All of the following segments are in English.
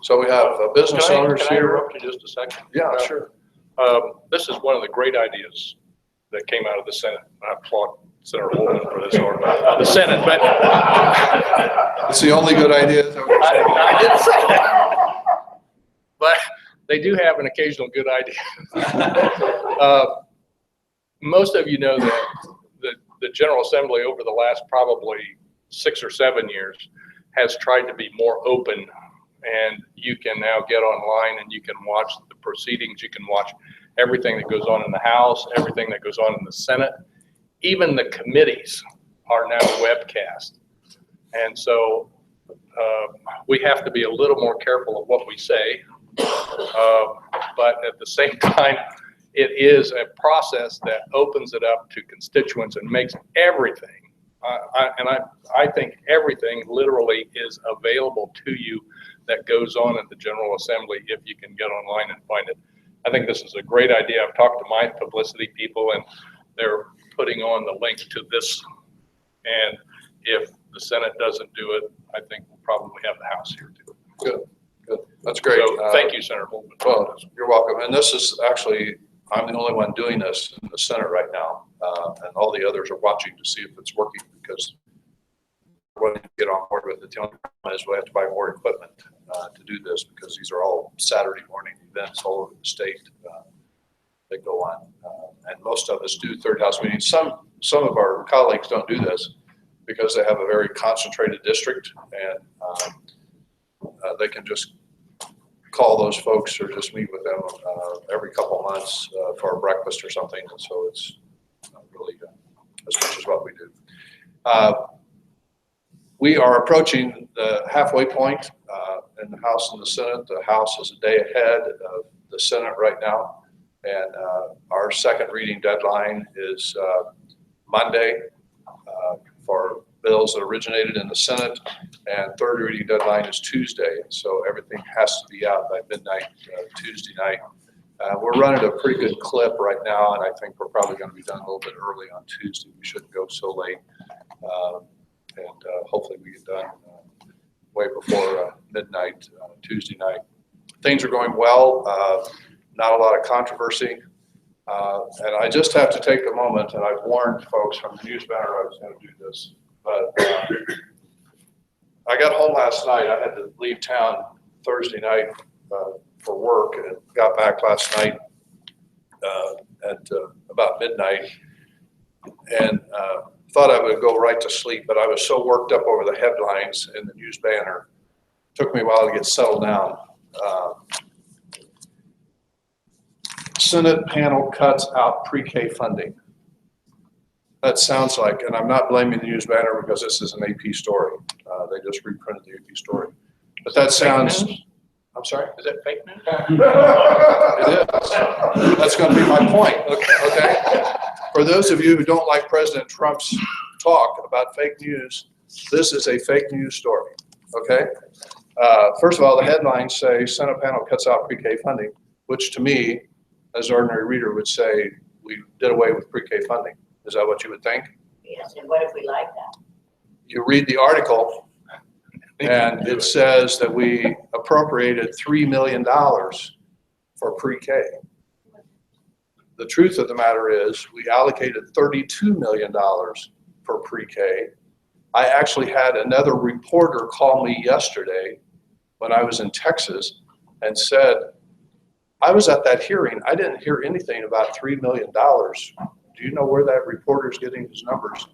So we have business owners Can I here. interrupt you just a second? Yeah, sure. This is one of the great ideas that came out of the Senate. I applaud Senator Holdman for this, or the Senate, but It's the only good idea. I didn't say that. But they do have an occasional good idea. Most of you know that the General Assembly over the last probably 6 or 7 years has tried to be more open, and you can now get online and you can watch the proceedings. You can watch everything that goes on in the House, everything that goes on in the Senate. Even the committees are now webcast. And so we have to be a little more careful of what we say. But at the same time, it is a process that opens it up to constituents and makes everything, I think everything literally is available to you that goes on at the General Assembly if you can get online and find it. I think this is a great idea. I've talked to my publicity people and they're putting on the link to this. And if the Senate doesn't do it, I think we'll probably have the House here too. Good, good. That's great. So thank you, Senator Holdman. Well, you're welcome. And this is actually, I'm the only one doing this in the Senate right now. And all the others are watching to see if it's working, because we're going to get on board with it. The only problem is we have to buy more equipment to do this, because these are all Saturday morning events all over the state that go on. And most of us do third house meetings. Some of our colleagues don't do this because they have a very concentrated district, and they can just call those folks or just meet with them every couple of months for a breakfast or something. And so it's not really as much as what we do. We are approaching the halfway point in the House and the Senate. The House is a day ahead of the Senate right now. And our second reading deadline is Monday for bills that originated in the Senate, and third reading deadline is Tuesday. So everything has to be out by midnight Tuesday night. We're running a pretty good clip right now, and I think we're probably going to be done a little bit early on Tuesday. We shouldn't go so late, and hopefully we get done way before midnight Tuesday night. Things are going well. Not a lot of controversy. And I just have to take a moment, and I've warned folks from the news banner I was going to do this, but I got home last night. I had to leave town Thursday night for work, and got back last night at about midnight, and thought I would go right to sleep, but I was so worked up over the headlines in the news banner. It took me a while to get settled down. Senate panel cuts out pre-K funding. That sounds like, and I'm not blaming the news banner because this is an AP story. They just reprinted the AP story. But that sounds, I'm sorry? Is that fake news? It is. That's going to be my point. Okay. For those of you who don't like President Trump's talk about fake news, this is a fake news story. Okay. First of all, the headlines say Senate panel cuts out pre-K funding, which to me, as an ordinary reader, would say we did away with pre-K funding. Is that what you would think? Yes, and what if we like that? You read the article, and it says that we appropriated $3 million for pre-K. The truth of the matter is we allocated $32 million for pre-K. I actually had another reporter call me yesterday when I was in Texas and said, I was at that hearing. I didn't hear anything about $3 million. Do you know where that reporter is getting his numbers?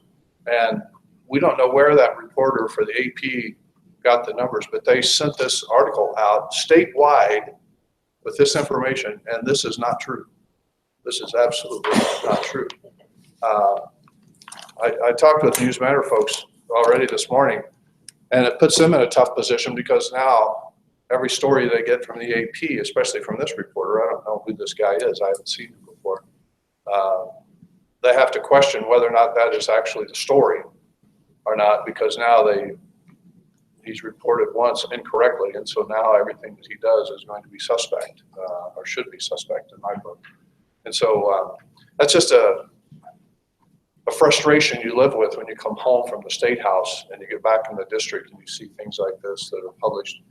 And we don't know where that reporter for the AP got the numbers, but they sent this article out statewide with this information, and this is not true. This is absolutely not true. I talked with News Matter folks already this morning, and it puts them in a tough position because now every story they get from the AP, especially from this reporter, I don't know who this guy is, I haven't seen him before, they have to question whether or not that is actually the story or not, because now he's reported once incorrectly, and so now everything that he does is going to be suspect, or should be suspect in my book. And so that's just a frustration you live with when you come home from the State House and you get back in the district and you see things like this that are published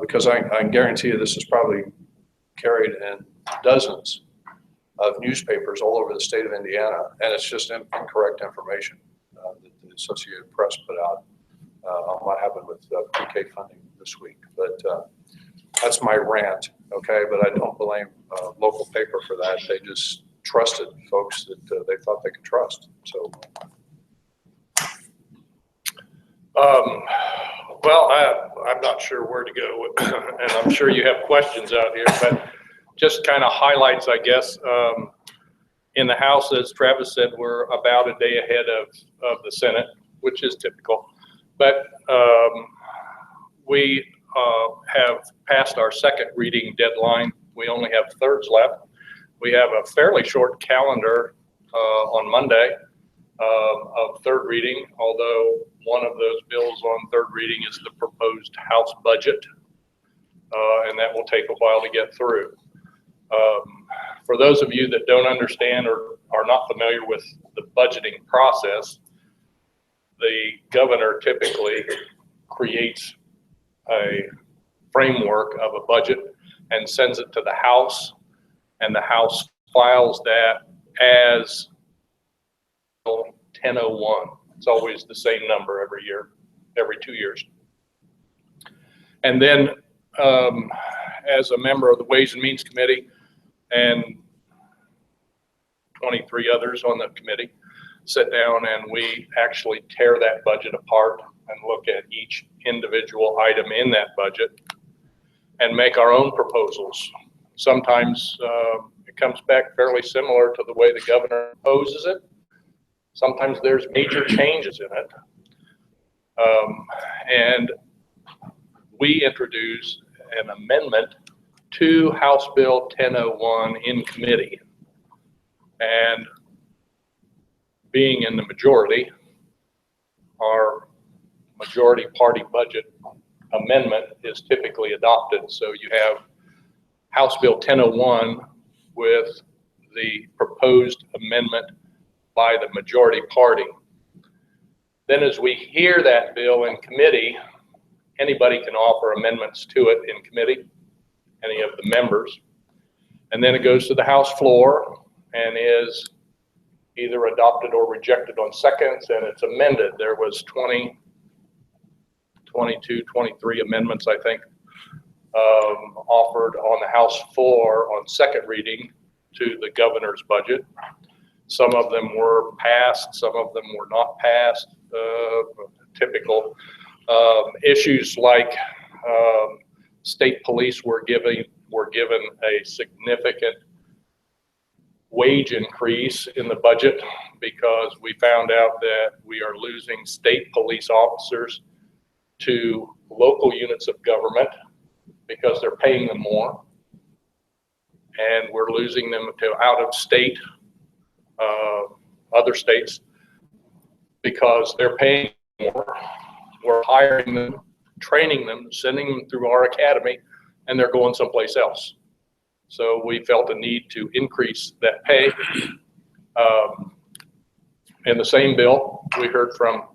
because I can guarantee you this is probably carried in dozens of newspapers all over the state of Indiana, and it's just incorrect information that the Associated Press put out on what happened with PK funding this week. But that's my rant, okay? But I don't blame local paper for that. They just trusted folks that they thought they could trust. So. Well, I'm not sure where to go, and I'm sure you have questions out here, but just kind of highlights, I guess. In the House, as Travis said, we're about a day ahead of the Senate, which is typical. But we have passed our second reading deadline. We only have thirds left. We have a fairly short calendar on Monday of third reading, although one of those bills on third reading is the proposed House budget, and that will take a while to get through. For those of you that don't understand or are not familiar with the budgeting process, the governor typically creates a framework of a budget and sends it to the House, and the House files that as 1001. It's always the same number every year, every 2 years. And then as a member of the Ways and Means Committee and 23 others on the committee, sit down and we actually tear that budget apart and look at each individual item in that budget and make our own proposals. Sometimes it comes back fairly similar to the way the governor proposes it. Sometimes there's major changes in it. And we introduce an amendment to House Bill 1001 in committee. And being in the majority, our majority party budget amendment is typically adopted. So you have House Bill 1001 with the proposed amendment by the majority party. Then as we hear that bill in committee, anybody can offer amendments to it in committee, any of the members. And then it goes to the House floor and is either adopted or rejected on seconds, and it's amended. There was 20, 22, 23 amendments, I think, offered on the House floor on second reading to the governor's budget. Some of them were passed, some of them were not passed. Typical issues like state police were given a significant wage increase in the budget because we found out that we are losing state police officers to local units of government because they're paying them more, and we're losing them to out of state other states because they're paying more. We're hiring them, training them, sending them through our academy, and they're going someplace else. So we felt a need to increase that pay. In the same bill, we heard from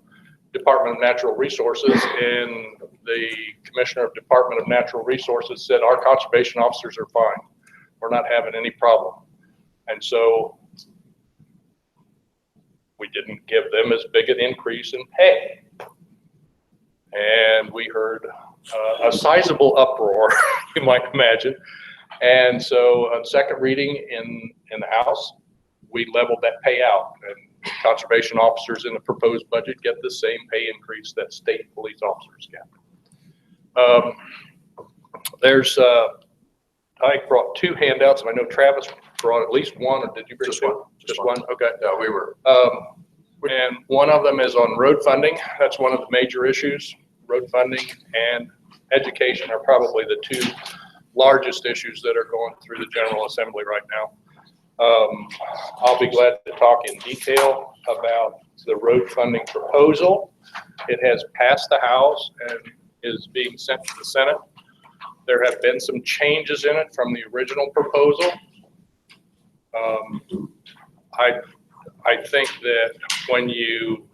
Department of Natural Resources, and the Commissioner of Department of Natural Resources said our conservation officers are fine. We're not having any problem. And so we didn't give them as big an increase in pay. And we heard a sizable uproar, you might imagine. And so on second reading in the House, we leveled that pay out, and conservation officers in the proposed budget get the same pay increase that state police officers get. There's, I brought two handouts, and I know Travis brought at least one, or did you bring two? Just one? Okay. Yeah, we were. And one of them is on road funding. That's one of the major issues. Road funding and education are probably the two largest issues that are going through the General Assembly right now. I'll be glad to talk in detail about the road funding proposal. It has passed the House and is being sent to the Senate. There have been some changes in it from the original proposal. I think that when you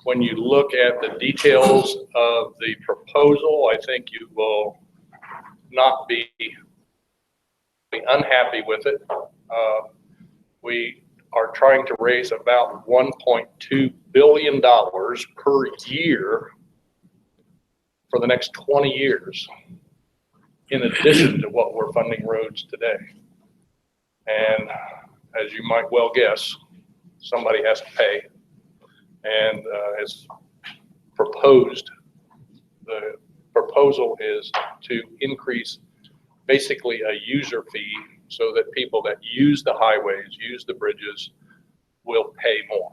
when you look at the details of the proposal, I think you will not be unhappy with it. We are trying to raise about $1.2 billion per year for the next 20 years, in addition to what we're funding roads today. And as you might well guess, somebody has to pay. And as proposed, the proposal is to increase basically a user fee so that people that use the highways, use the bridges, will pay more.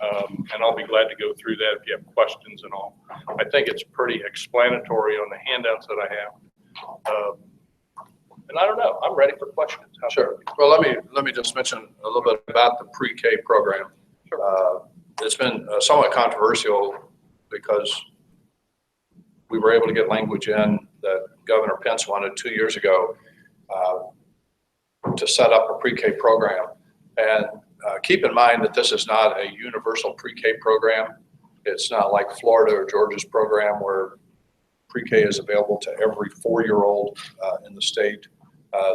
And I'll be glad to go through that if you have questions and all. I think it's pretty explanatory on the handouts that I have. And I don't know, I'm ready for questions. Sure. Well, let me just mention a little bit about the pre-K program. It's been somewhat controversial because we were able to get language in that Governor Pence wanted 2 years ago to set up a pre-K program. And keep in mind that this is not a universal pre-K program. It's not like Florida or Georgia's program where pre-K is available to every 4-year-old in the state.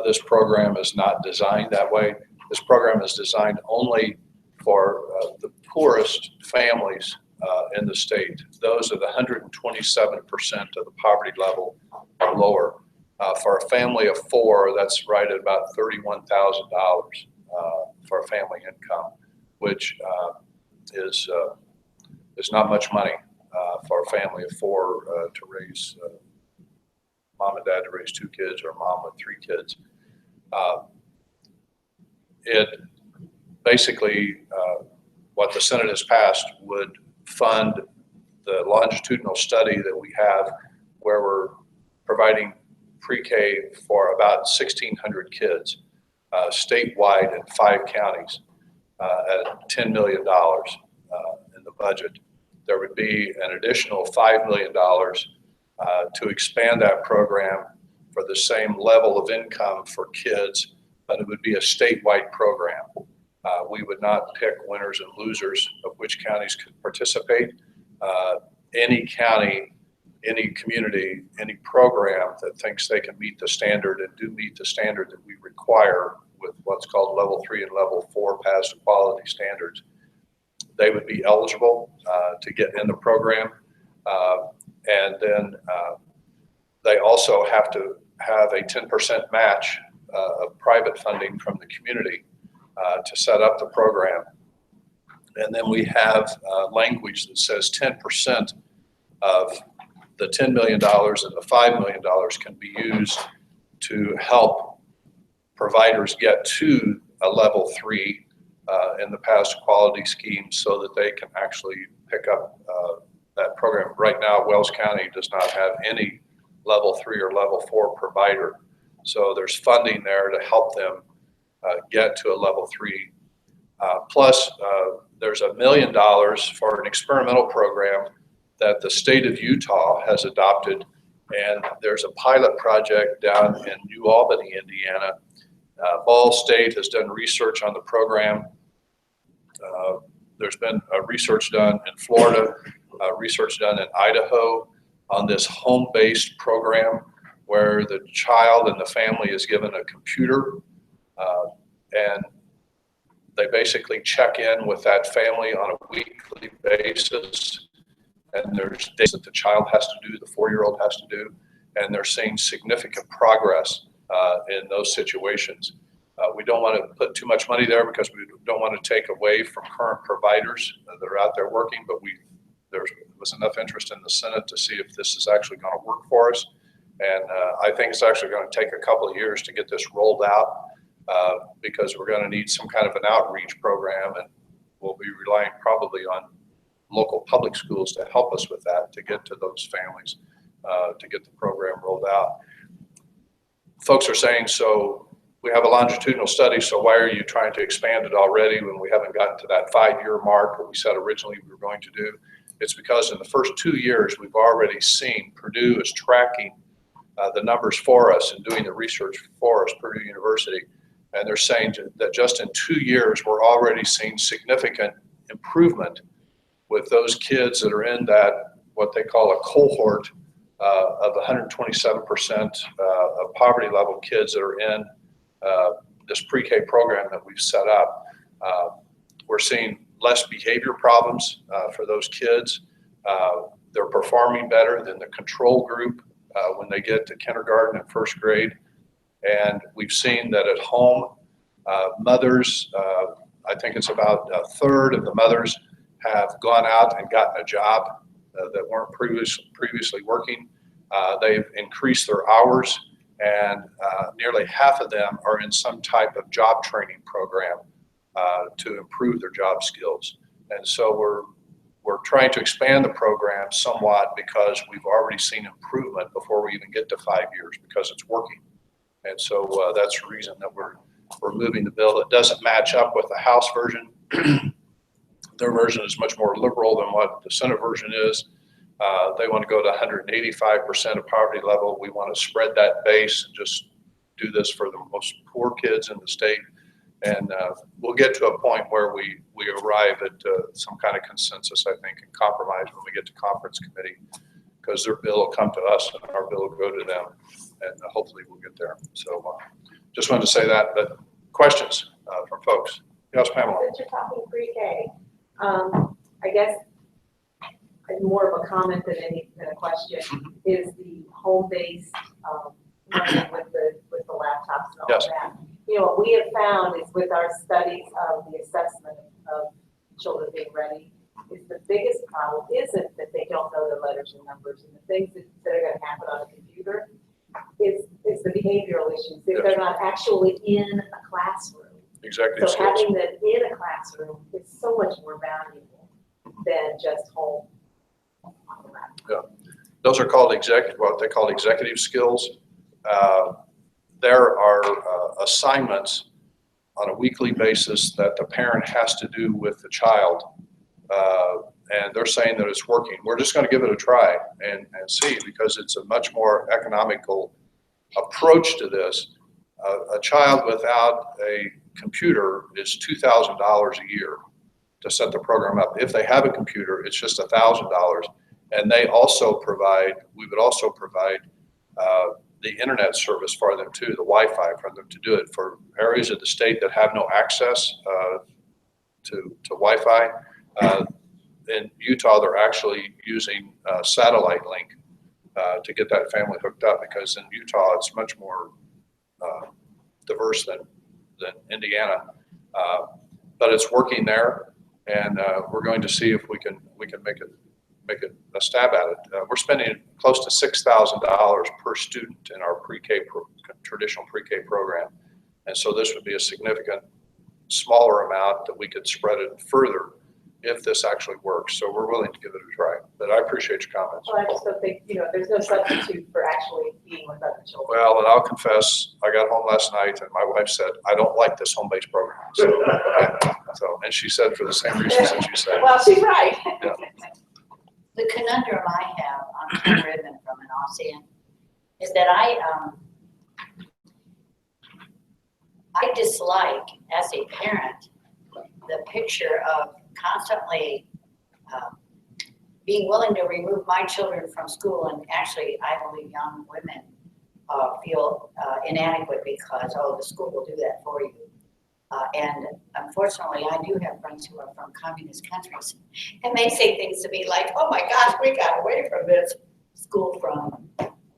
This program is not designed that way. This program is designed only for the poorest families in the state. Those are the 127% of the poverty level or lower. For a family of 4, that's right at about $31,000 for a family income, which is not much money for a family of 4 to raise, mom and dad to raise 2 kids or mom with 3 kids. It basically, what the Senate has passed would fund the longitudinal study that we have where we're providing pre-K for about 1,600 kids statewide in 5 counties at $10 million in the budget. There would be an additional $5 million to expand that program for the same level of income for kids, but it would be a statewide program. We would not pick winners and losers of which counties could participate. Any county, any community, any program that thinks they can meet the standard and do meet the standard that we require with what's called level 3 and level 4 pass quality standards, they would be eligible to get in the program. And then they also have to have a 10% match of private funding from the community to set up the program. And then we have language that says 10% of the $10 million and the $5 million can be used to help providers get to a level 3 in the past quality scheme so that they can actually pick up that program. Right now, Wells County does not have any level 3 or level 4 provider. So there's funding there to help them get to a level 3. Plus, there's $1 million for an experimental program that the state of Utah has adopted. And there's a pilot project down in New Albany, Indiana. Ball State has done research on the program. There's been research done in Florida, research done in Idaho on this home-based program where the child and the family is given a computer and they basically check in with that family on a weekly basis. And there's days that the child has to do, the 4-year-old has to do, and they're seeing significant progress in those situations. We don't want to put too much money there because we don't want to take away from current providers that are out there working, but there was enough interest in the Senate to see if this is actually going to work for us. And I think it's actually going to take a couple of years to get this rolled out because we're going to need some kind of an outreach program, and we'll be relying probably on local public schools to help us with that, to get to those families, to get the program rolled out. Folks are saying, so we have a longitudinal study, so why are you trying to expand it already when we haven't gotten to that 5-year mark that we said originally we were going to do? It's because in the first 2 years, we've already seen Purdue is tracking the numbers for us and doing the research for us, Purdue University. And they're saying that just in 2 years, we're already seeing significant improvement with those kids that are in that, what they call a cohort of 127% of poverty level kids that are in this pre-K program that we've set up. We're seeing less behavior problems for those kids. They're performing better than the control group when they get to kindergarten and first grade. And we've seen that at home, mothers, I think it's about a third of the mothers have gone out and gotten a job that weren't previously working. They've increased their hours, and nearly half of them are in some type of job training program to improve their job skills. And so we're trying to expand the program somewhat because we've already seen improvement before we even get to 5 years because it's working. And so that's the reason that we're moving the bill. It doesn't match up with the House version. Their version is much more liberal than what the Senate version is. They want to go to 185% of poverty level. We want to spread that base and just do this for the most poor kids in the state. And we'll get to a point where we arrive at some kind of consensus, I think, and compromise when we get to conference committee, because their bill will come to us and our bill will go to them, and hopefully we'll get there. So just wanted to say that. But questions from folks? Yes, Pamela. Since you're talking pre-K, I guess more of a comment than a question is the home-based learning with the laptops and all Yes. that. You know, what we have found is with our studies of the assessment of children being ready, is the biggest problem isn't that they don't know the letters and numbers and the things that are going to happen on a computer. Is the behavioral issues if they're not actually in a classroom. Executive So skills. having them in a classroom is so much more valuable than just home. Yeah, those are called what they call executive skills. There are assignments on a weekly basis that the parent has to do with the child, and they're saying that it's working. We're just going to give it a try and see, because it's a much more economical approach to this. A child without a computer is $2,000 a year to set the program up. If they have a computer, it's just $1,000. And they also provide, we would also provide the internet service for them too, the Wi-Fi for them to do it for areas of the state that have no access to Wi-Fi. In Utah, they're actually using satellite link to get that family hooked up, because in Utah, it's much more diverse than Indiana. But it's working there, and we're going to see if we can make it a stab at it. We're spending close to $6,000 per student in our pre-K traditional pre-K program, and so this would be a significant smaller amount that we could spread it further if this actually works. So we're willing to give it a try. But I appreciate your comments. Well, I just don't think, there's no substitute for actually being with other children. Well, and I'll confess, I got home last night and my wife said, I don't like this home-based program. So, and she said for the same reasons that you said. Well, she's right. Yeah. The conundrum I have on Ken Ribbon from an Ossian is that I dislike, as a parent, the picture of constantly being willing to remove my children from school, and actually I believe young women feel inadequate because, the school will do that for you. And unfortunately, I do have friends who are from communist countries, and they say things to me like, oh my gosh, we got away from this school from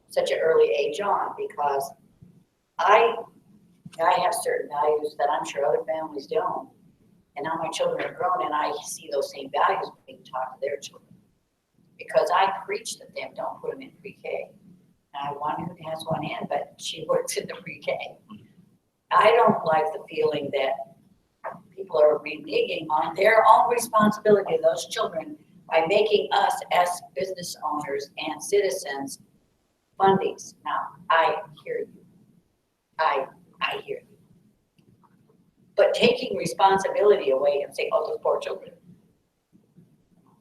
such an early age on, because I have certain values that I'm sure other families don't. And now my children are grown, and I see those same values being taught to their children. Because I preach that they don't put them in pre-K. And I have one who has one in, but she works in the pre-K. I don't like the feeling that people are reneging on their own responsibility of those children by making us, as business owners and citizens, fundies. Now, I hear you. I hear you. But taking responsibility away and saying, those poor children.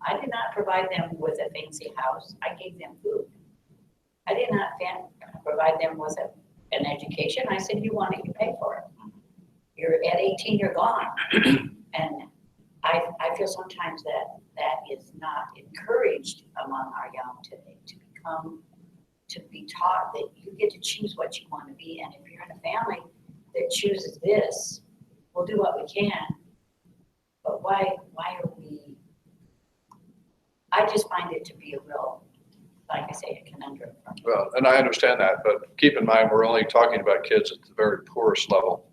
I did not provide them with a fancy house. I gave them food. I did not provide them with an education. I said, you want it, you pay for it. You're at 18, you're gone. And I feel sometimes that is not encouraged among our young today, to be taught that you get to choose what you want to be. And if you're in a family that chooses this, we'll do what we can. But why are we, I just find it to be a real, like I say, a conundrum. Well, and I understand that, but keep in mind, we're only talking about kids at the very poorest level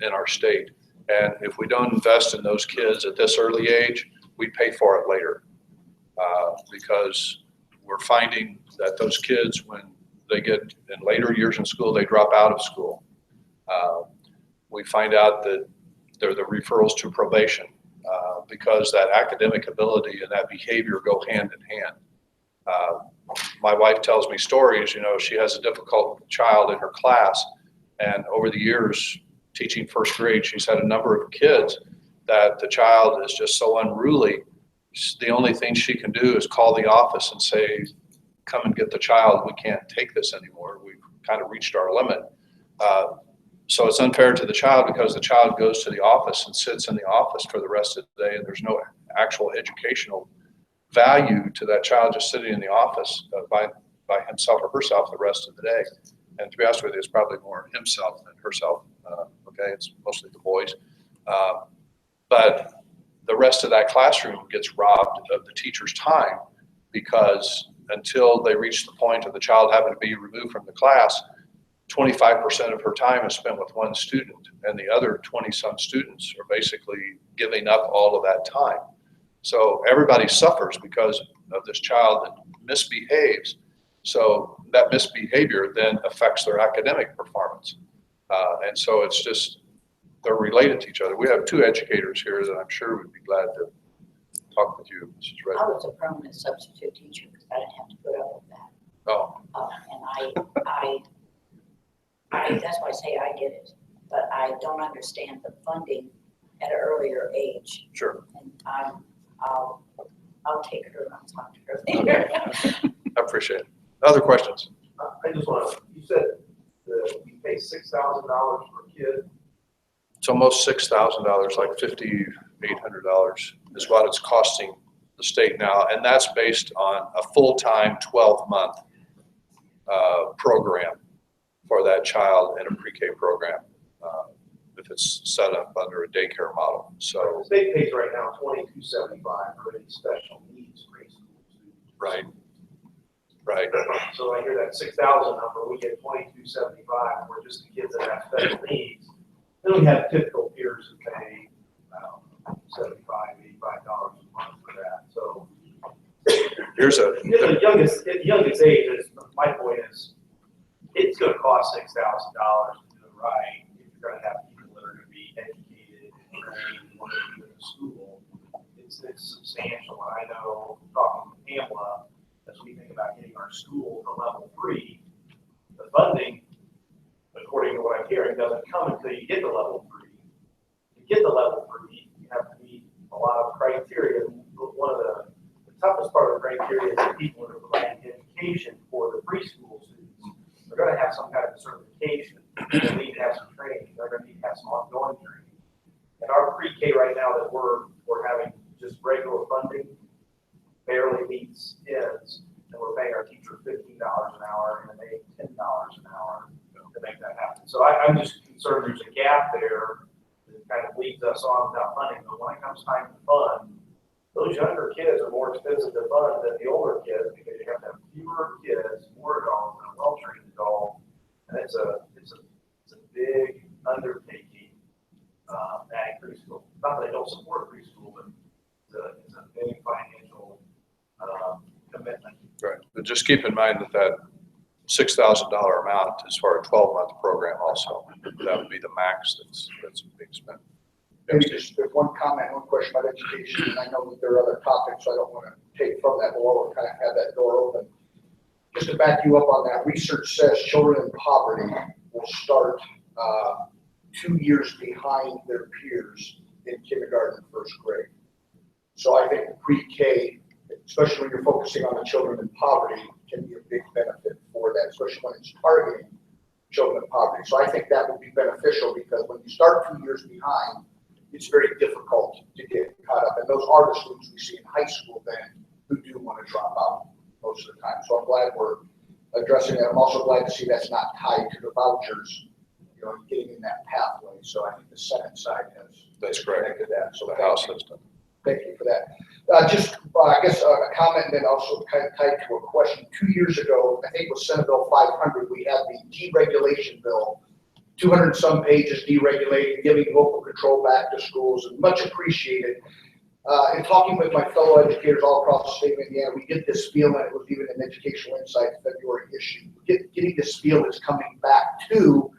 in our state. And if we don't invest in those kids at this early age, we pay for it later. Because we're finding that those kids, when they get in later years in school, they drop out of school. We find out that they're the referrals to probation because that academic ability and that behavior go hand in hand. My wife tells me stories, you know, she has a difficult child in her class, and over the years teaching first grade, she's had a number of kids that the child is just so unruly. The only thing she can do is call the office and say, come and get the child. We can't take this anymore. We've kind of reached our limit. So it's unfair to the child because the child goes to the office and sits in the office for the rest of the day, and there's no actual educational value to that child just sitting in the office by himself or herself the rest of the day. And to be honest with you, it's probably more himself than herself. Okay, it's mostly the boys. But the rest of that classroom gets robbed of the teacher's time because until they reach the point of the child having to be removed from the class, 25% of her time is spent with one student, and the other 20-some students are basically giving up all of that time. So everybody suffers because of this child that misbehaves. So that misbehavior then affects their academic performance. And so it's just, they're related to each other. We have two educators here that I'm sure would be glad to talk with you, Mrs. Redmond. I was a permanent substitute teacher because I didn't have to put up with that. Oh. And that's why I say I get it, but I don't understand the funding at an earlier age. Sure. And I'll take her and I'll talk to her later. I appreciate it. Other questions? I just want to, you said that you pay $6,000 per kid. It's almost $6,000, like $5,800 is what it's costing the state now. And that's based on a full-time 12-month program for that child in a pre-K program, if it's set up under a daycare model. So The state pays right now $22.75 for any special needs preschool students. right, right. So I hear that 6,000 number, we get $22.75 for just the kids that have special needs. Then we have typical peers who pay $75, $85 a month for that. So Here's a at the youngest age, my point is, it's going to cost $6,000 to do it right if you're going to have people that are going to be educated and trained and want to be in the school. It's substantial. And I know, talking to Pamela, as we think about getting our school to level 3, the funding, according to what I'm hearing, doesn't come until you get to level 3. To get to level 3, you have to meet a lot of criteria. One of the toughest part of the criteria is that people that are providing education for the preschool students. They're going to have some kind of certification. They need to have some training. They're going to need to have some ongoing training. And our pre-K right now that we're having just regular funding barely meets ends, and we're paying our teacher $15 an hour and they $10 an hour to make that happen. So I'm just concerned there's a gap there that kind of leads us on without funding. But when it comes time to fund, those younger kids are more expensive to fund than the older kids because you have to have fewer kids, more adults, and a well-trained adult. And it's a big undertaking, adding preschool. Not that they don't support preschool, but it's a big financial commitment. right. But just keep in mind that $6,000 amount is for a 12-month program also. That would be the max that's being spent. Maybe just one comment, one question about education, and I know that there are other topics, so I don't want to take from that, but we'll kind of have that door open. Just to back you up on that, research says children in poverty will start 2 years behind their peers in kindergarten and first grade. So I think pre-K, especially when you're focusing on the children in poverty, can be a big benefit for that, especially when it's targeting children in poverty. So I think that would be beneficial because when you start 2 years behind, it's very difficult to get caught up. And those are the students we see in high school then who do want to drop out most of the time. So I'm glad we're addressing that. I'm also glad to see that's not tied to the vouchers, you know, getting in that pathway. So I think the Senate side has That's correct. connected that. So The House system. thank you for that. I guess a comment and then also kind of tied to a question. 2 years ago, I think it was Senate Bill 500, we had the deregulation bill, 200 some pages deregulating, giving local control back to schools, and much appreciated. In talking with my fellow educators all across the state of Indiana, we get this feel, and it was even an Educational Insight February issue, getting this feel that's coming back to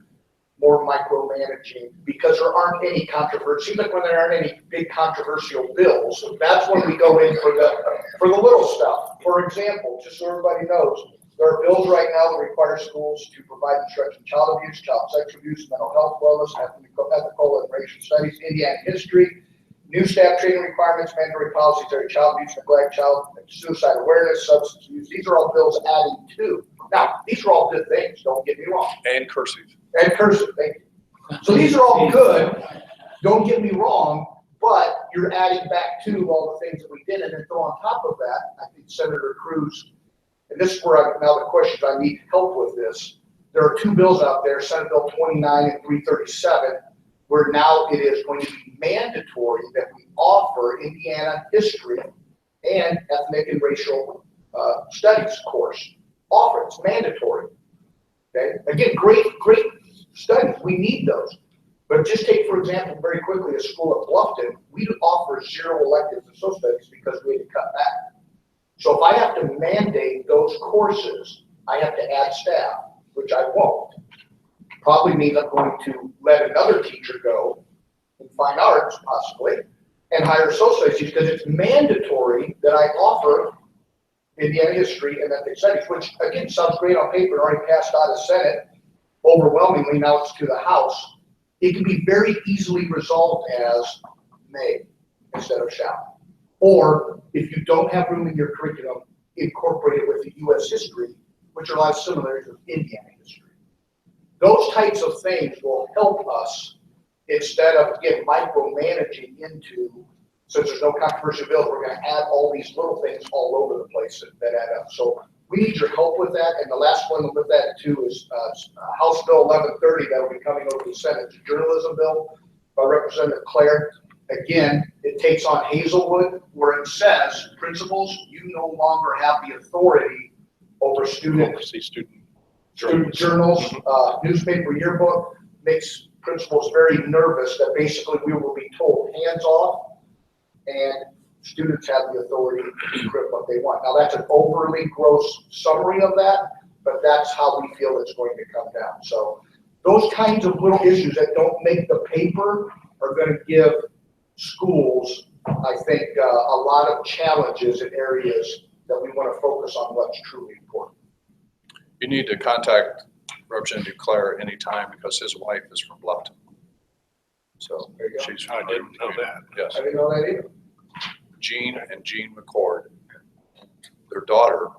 more micromanaging because there aren't any controversy. Even when there aren't any big controversial bills, that's when we go in for the little stuff. For example, just so everybody knows, there are bills right now that require schools to provide instruction in child abuse, child sex abuse, mental health, wellness, ethical and racial studies, Indiana history, new staff training requirements, mandatory policies, child abuse, neglect, child suicide awareness, substance use. These are all bills adding to. Now, these are all good things, don't get me wrong. And cursive. And cursive, thank you. So these are all good, don't get me wrong, but you're adding back to all the things that we did. And then throw on top of that, I think Senator Cruz, and this is where now the questions I need help with this. There are two bills out there, Senate Bill 29 and 337, where now it is going to be mandatory that we offer Indiana history and ethnic and racial studies course. Offer, it's mandatory. Okay, again, great studies, we need those. But just take, for example, very quickly, a school at Bluffton, we offer 0 electives in social studies because we had to cut back. So if I have to mandate those courses, I have to add staff, which I won't. Probably means I'm going to let another teacher go in fine arts, possibly, and hire social studies because it's mandatory that I offer Indiana history and ethnic studies, which again sounds great on paper, already passed out of Senate. Overwhelmingly, now it's to the House. It can be very easily resolved as may instead of shall. Or if you don't have room in your curriculum, incorporate it with the U.S. history, which are a lot of similarities with Indiana history. Those types of things will help us instead of, again, micromanaging into, since there's no controversial bills, we're going to add all these little things all over the place that add up. So we need your help with that. And the last one with that too is House Bill 1130 that will be coming over to the Senate. It's a journalism bill by Representative Claire. Again, it takes on Hazelwood where it says, principals, you no longer have the authority over student journals, newspaper yearbook. Makes principals very nervous that basically we will be told hands off and students have the authority to decrypt what they want. Now that's an overly gross summary of that, but that's how we feel it's going to come down. So those kinds of little issues that don't make the paper are going to give schools, I think, a lot of challenges in areas that we want to focus on what's truly important. You need to contact Representative Claire anytime because his wife is from Bluffton. So There you go. she's. I didn't know that. Yes. I didn't know that either. Jean and Jean McCord. Their daughter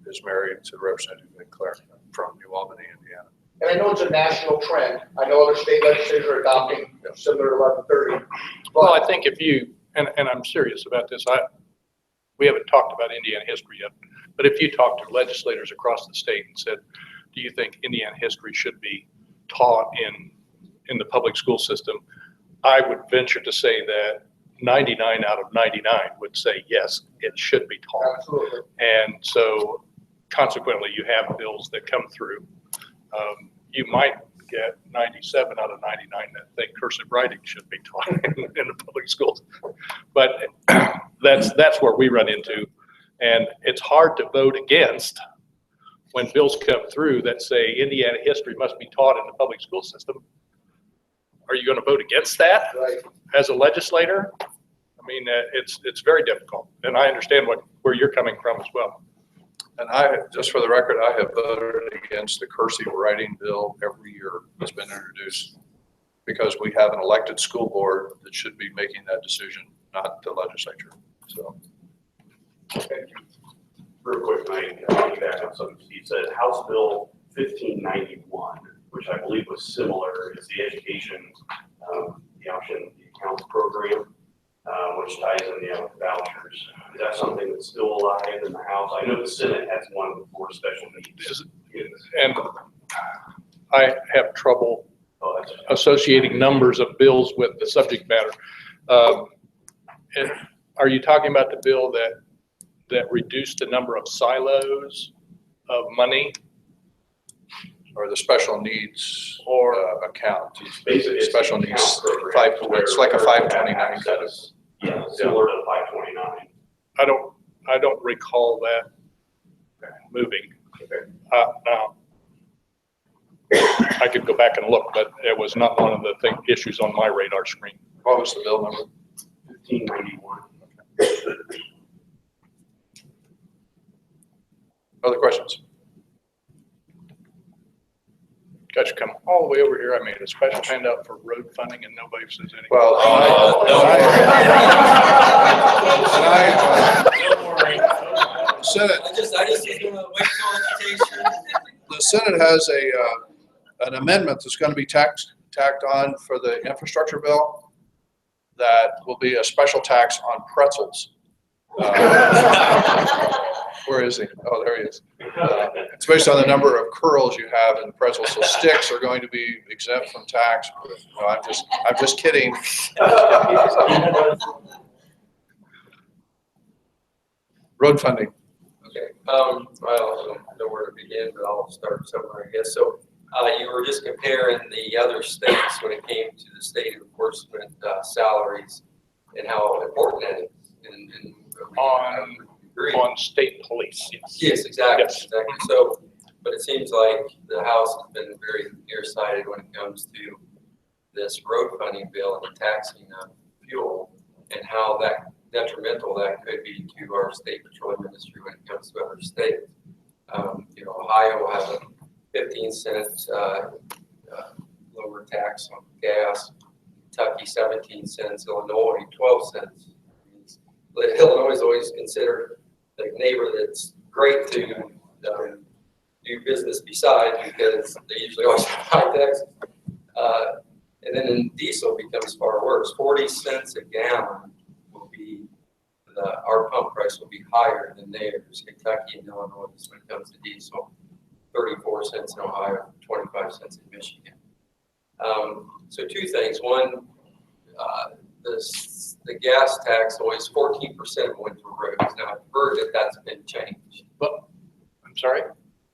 is married to Representative Claire from New Albany, Indiana. And I know it's a national trend. I know other state legislators are adopting similar to 1130. Well, I think if you, and I'm serious about this, we haven't talked about Indiana history yet, but if you talk to legislators across the state and said, do you think Indiana history should be taught in the public school system? I would venture to say that 99 out of 99 would say, yes, it should be taught. Absolutely. And so consequently, you have bills that come through. You might get 97 out of 99 that think cursive writing should be taught in the public schools. But that's where we run into. And it's hard to vote against when bills come through that say Indiana history must be taught in the public school system. Are you going to vote against that Right. as a legislator? I mean, it's very difficult. And I understand where you're coming from as well. And just for the record, I have voted against the cursive writing bill every year that's been introduced because we have an elected school board that should be making that decision, not the legislature. So. Real quick, Mike, back on something Steve said. House Bill 1591, which I believe was similar, is the education, the option, the accounts program, which ties in with vouchers. Is that something that's still alive in the House? I know the Senate has one for special needs. And I have trouble Oh, that's associating numbers of bills with the subject matter. And are you talking about the bill that reduced the number of silos of money? Or the special needs Or account. basically it's Special an needs, account program it's like a where 529 kind of. access, yeah, similar to 529. I don't recall that moving. Okay. Now, I could go back and look, but it was not one of the issues on my radar screen. What was the bill number? 1591. Other questions? Got you come all the way over here. I made a special handout for road funding and nobody says anything. Well, Senate, I just was gonna wait till education. the Senate has an amendment that's going to be tacked on for the infrastructure bill that will be a special tax on pretzels. Where is he? Oh, there he is. It's based on the number of curls you have in the pretzel. So sticks are going to be exempt from tax. No, I'm just kidding. Road funding. Okay, well, I don't know where to begin, but I'll start somewhere, I guess. So, you were just comparing the other states when it came to the state enforcement salaries and how important that is. And On state police, yes. Yes, exactly, Yes. exactly. So, but it seems like the House has been very nearsighted when it comes to this road funding bill and the taxing of fuel and how that detrimental that could be to our state petroleum industry when it comes to other states. Ohio has a 15-cent lower tax on gas, Kentucky 17 cents, Illinois 12 cents. Illinois is always considered the neighbor that's great to do business beside because they usually always have high taxes. And then in diesel becomes far worse. 40 cents a gallon will be our pump price will be higher than theirs. Kentucky and Illinois when it comes to diesel. 34 cents in Ohio, 25 cents in Michigan. So two things. One, the gas tax always 14% went to roads. Now I've heard that that's been changed. But I'm sorry,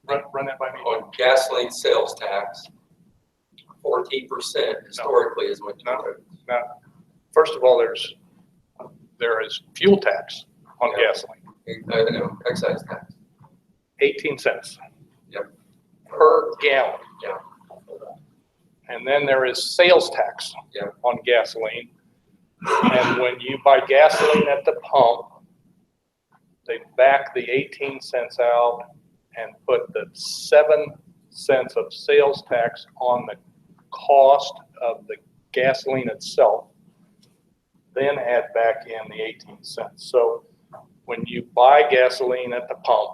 run that by me. On gasoline sales tax, 14% historically has went to roads. Now, first of all, there is fuel tax on Yeah. gasoline, I know, excise tax. 18 cents. Yep. Per gallon. Yeah. And then there is sales tax Yeah. on gasoline. And when you buy gasoline at the pump, they back the 18 cents out and put the 7 cents of sales tax on the cost of the gasoline itself, then add back in the 18 cents. So when you buy gasoline at the pump,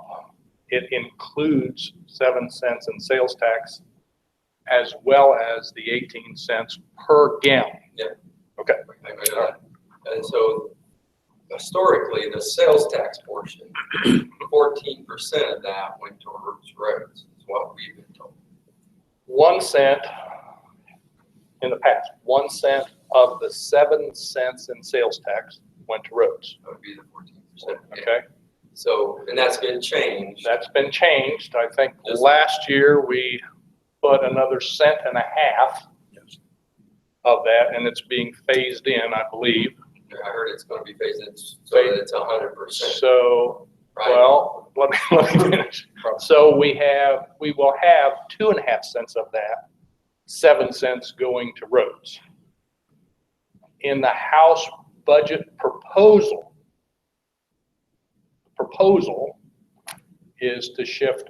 it includes 7 cents in sales tax as well as the 18 cents per gallon. Yeah. Okay. I know that. And so historically, the sales tax portion, 14% of that went towards roads, is what we've been told. 1 cent in the past, 1 cent of the 7 cents in sales tax went to roads. That would be the 14%. Okay. So, and that's been changed. That's been changed. I think Yes. last year we put another 1.5 cents of that, and it's being phased in, I believe. I heard it's going to be phased in so that it's 100%. So, Right. well, let me finish. So we will have 2.5 cents of that, 7 cents going to roads. In the House budget proposal is to shift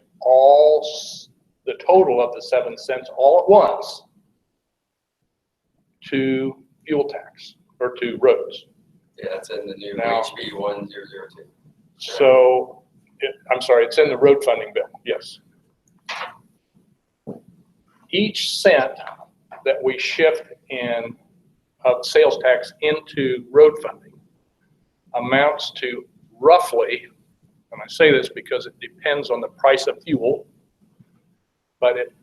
the total of the 7 cents all at once to fuel tax or to roads. Yeah, it's in the new Now- HB 1002. So, I'm sorry, it's in the road funding bill, yes. Each cent that we shift in of sales tax into road funding amounts to roughly, and I say this because it depends on the price of fuel, but it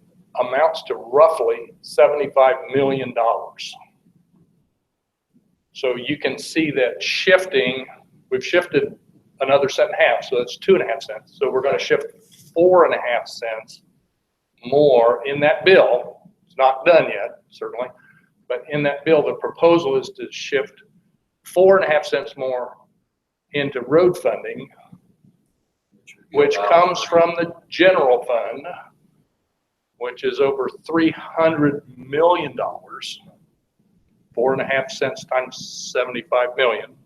amounts to roughly $75 million. So you can see that shifting, we've shifted another cent and a half, so that's 2.5 cents. So we're going to shift 4.5 cents more in that bill. It's not done yet, certainly, but in that bill, the proposal is to shift 4.5 cents more into road funding, which comes from the general fund, which is over $300 million. 4.5 cents times 75 million,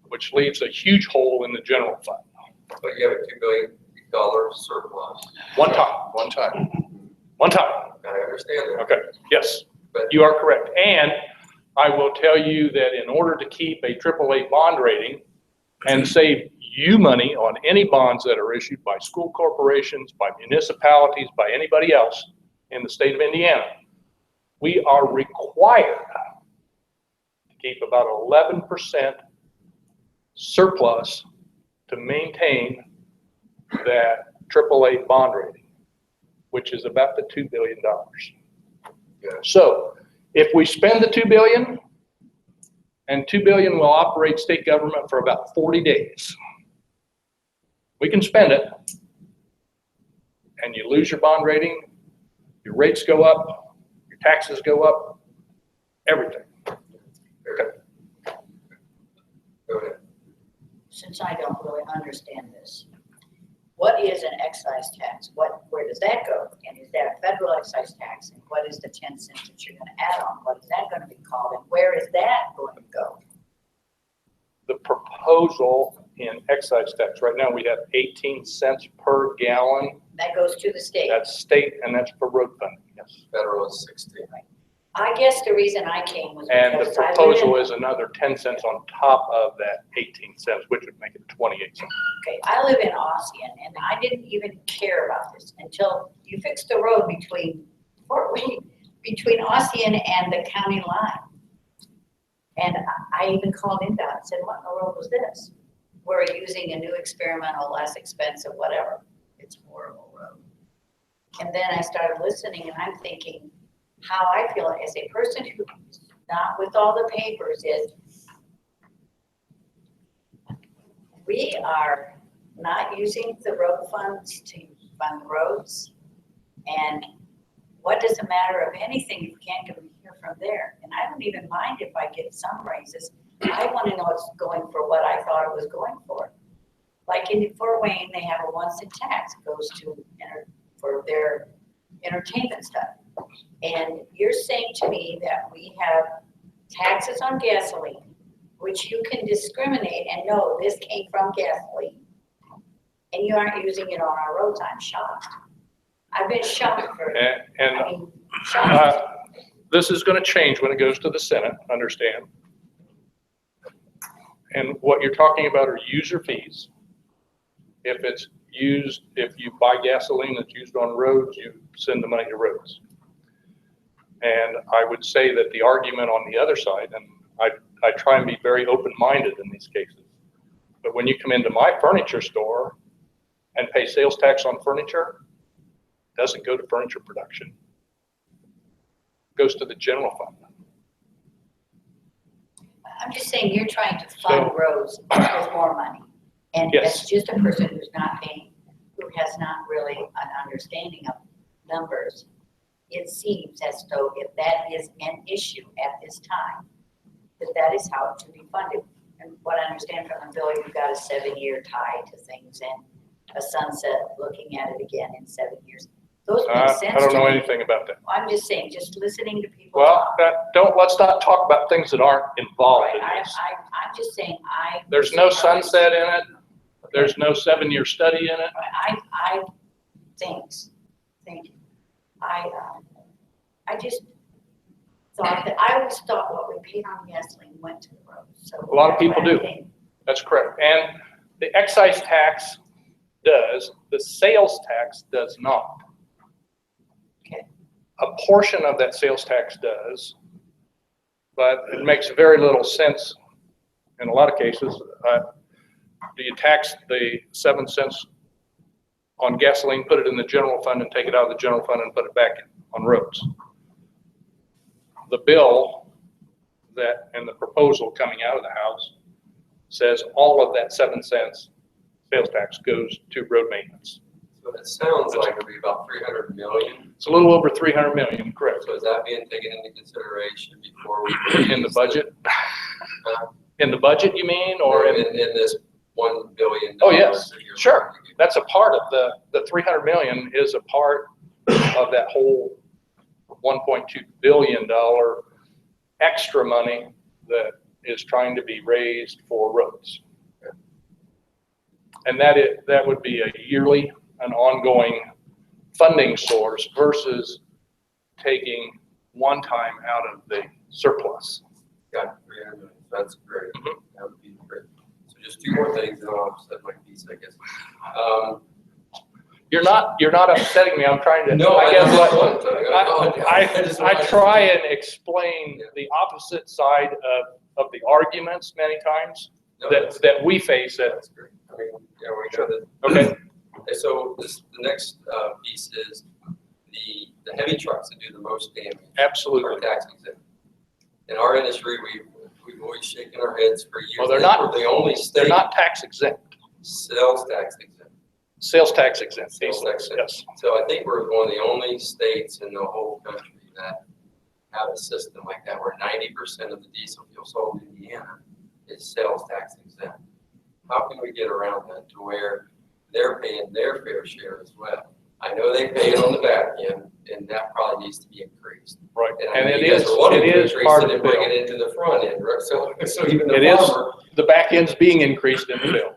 which leaves a huge hole in the general fund. But you have a $2 billion surplus. One time. I understand that. Okay, yes, But you are correct. And I will tell you that in order to keep a AAA bond rating and save you money on any bonds that are issued by school corporations, by municipalities, by anybody else in the state of Indiana, we are required to keep about 11% surplus to maintain that AAA bond rating, which is about the $2 billion. So if we spend the $2 billion, and $2 billion will operate state government for about 40 days, we can spend it, and you lose your bond rating, your rates go up, your taxes go up, everything. Okay. go ahead. Since I don't really understand this, what is an excise tax? Where does that go? And is that a federal excise tax? And what is the 10 cents that you're going to add on? What is that going to be called? And where is that going to go? The proposal in excise tax, right now we have 18 cents per gallon. That goes to the state. That's state, and that's for road funding, yes. Federal is 60. I guess the reason I came was And the because I live proposal in, is another 10 cents on top of that 18 cents, which would make it 28 cents. okay, I live in Ossian, and I didn't even care about this until you fixed the road between Ossian and the county line. And I even called INDOT and said, what in the world was this? We're using a new experimental, less expensive, whatever. It's a horrible road. And then I started listening, and I'm thinking, how I feel as a person who's not with all the papers is, we are not using the road funds to fund roads. And what does it matter of anything if you can't get here from there? And I don't even mind if I get some raises. I want to know it's going for what I thought it was going for. Like in Fort Wayne, they have a 1 cent tax. It goes to for their entertainment stuff. And you're saying to me that we have taxes on gasoline, which you can discriminate and know this came from gasoline, and you aren't using it on our roads. I'm shocked. I've been shocked for, shocked. This is going to change when it goes to the Senate, understand. And what you're talking about are user fees. If it's used, if you buy gasoline that's used on roads, you send the money to roads. And I would say that the argument on the other side, and I try and be very open-minded in these cases, but when you come into my furniture store and pay sales tax on furniture, it doesn't go to furniture production. It goes to the general fund. I'm just saying you're trying to fund roads with more money. And Yes. that's just a person who's not paying, who has not really an understanding of numbers. It seems as though if that is an issue at this time, that is how it should be funded. And what I understand from the bill, you've got a 7-year tie to things and a sunset, looking at it again in 7 years. Those make sense to me. I don't know anything about that. I'm just saying, just listening to people Well, talk. let's not talk about things that aren't involved Right, in this. I'm just saying, There's no sunset in it. There's no 7-year study in it. Thank you. I just thought that, I always thought what we paid on gasoline went to the road, so. A lot of people that's what do. I think. That's correct. And the excise tax does, the sales tax does not. Okay. A portion of that sales tax does, but it makes very little sense in a lot of cases. Do you tax the 7 cents on gasoline, put it in the general fund, and take it out of the general fund and put it back on roads? The bill that, and the proposal coming out of the House says all of that 7 cents sales tax goes to road maintenance. So it sounds like it'll be about 300 million. It's a little over 300 million, correct? So is that being taken into consideration before we? In the budget? In the budget, you mean, or in? In this $1 billion? Oh, yes, that you're sure. trying to get? That's a part of the 300 million is a part of that whole $1.2 billion extra money that is trying to be raised for roads. And that would be a yearly, an ongoing funding source versus taking one time out of the surplus. Got 300 million. That's great. That would be great. So just two more things, and I'll set my piece, I guess. You're not upsetting me. I'm trying to. No, I guess I I try and explain the opposite side of the arguments many times that we face. That's great. I mean, yeah, we got it. Okay. So the next piece is the heavy trucks that do the most damage. Absolutely. Are tax exempt. In our industry, we've always shaken our heads for years. Well, they're not. We're the only state. They're not tax exempt. Sales tax exempt. Sales tax exempt. Sales tax exempt. Yes. So I think we're one of the only states in the whole country that have a system like that, where 90% of the diesel fuel sold in Indiana is sales tax exempt. How can we get around that to where they're paying their fair share as well? I know they pay it on the back end, and that probably needs to be increased. Right. And it is part of the bring bill. it into the front end, right? So even It the is, farmer. the back end's being increased in the bill.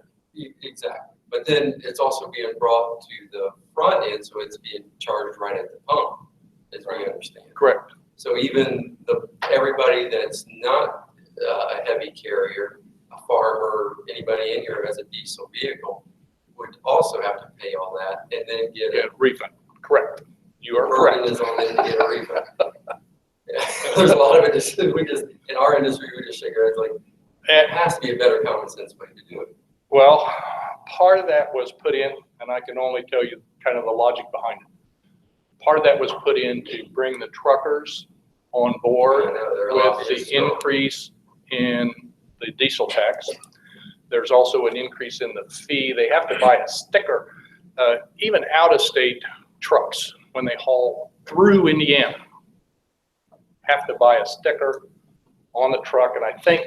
Exactly. But then it's also being brought to the front end, so it's being charged right at the pump, as we understand. Correct. So even everybody that's not a heavy carrier, a farmer, anybody in here who has a diesel vehicle, would also have to pay all that and then get Yeah, refund. Correct. You are burden correct. is on them to get a refund. Yeah. There's a lot of it. We just in our industry, we just shake our heads like, it has to be a better common sense way to do it. Well, part of that was put in, and I can only tell you kind of the logic behind it. Part of that was put in to bring the truckers on board I know, they're with obvious, the so- increase in the diesel tax. There's also an increase in the fee. They have to buy a sticker, even out-of-state trucks, when they haul through Indiana, have to buy a sticker on the truck. And I think,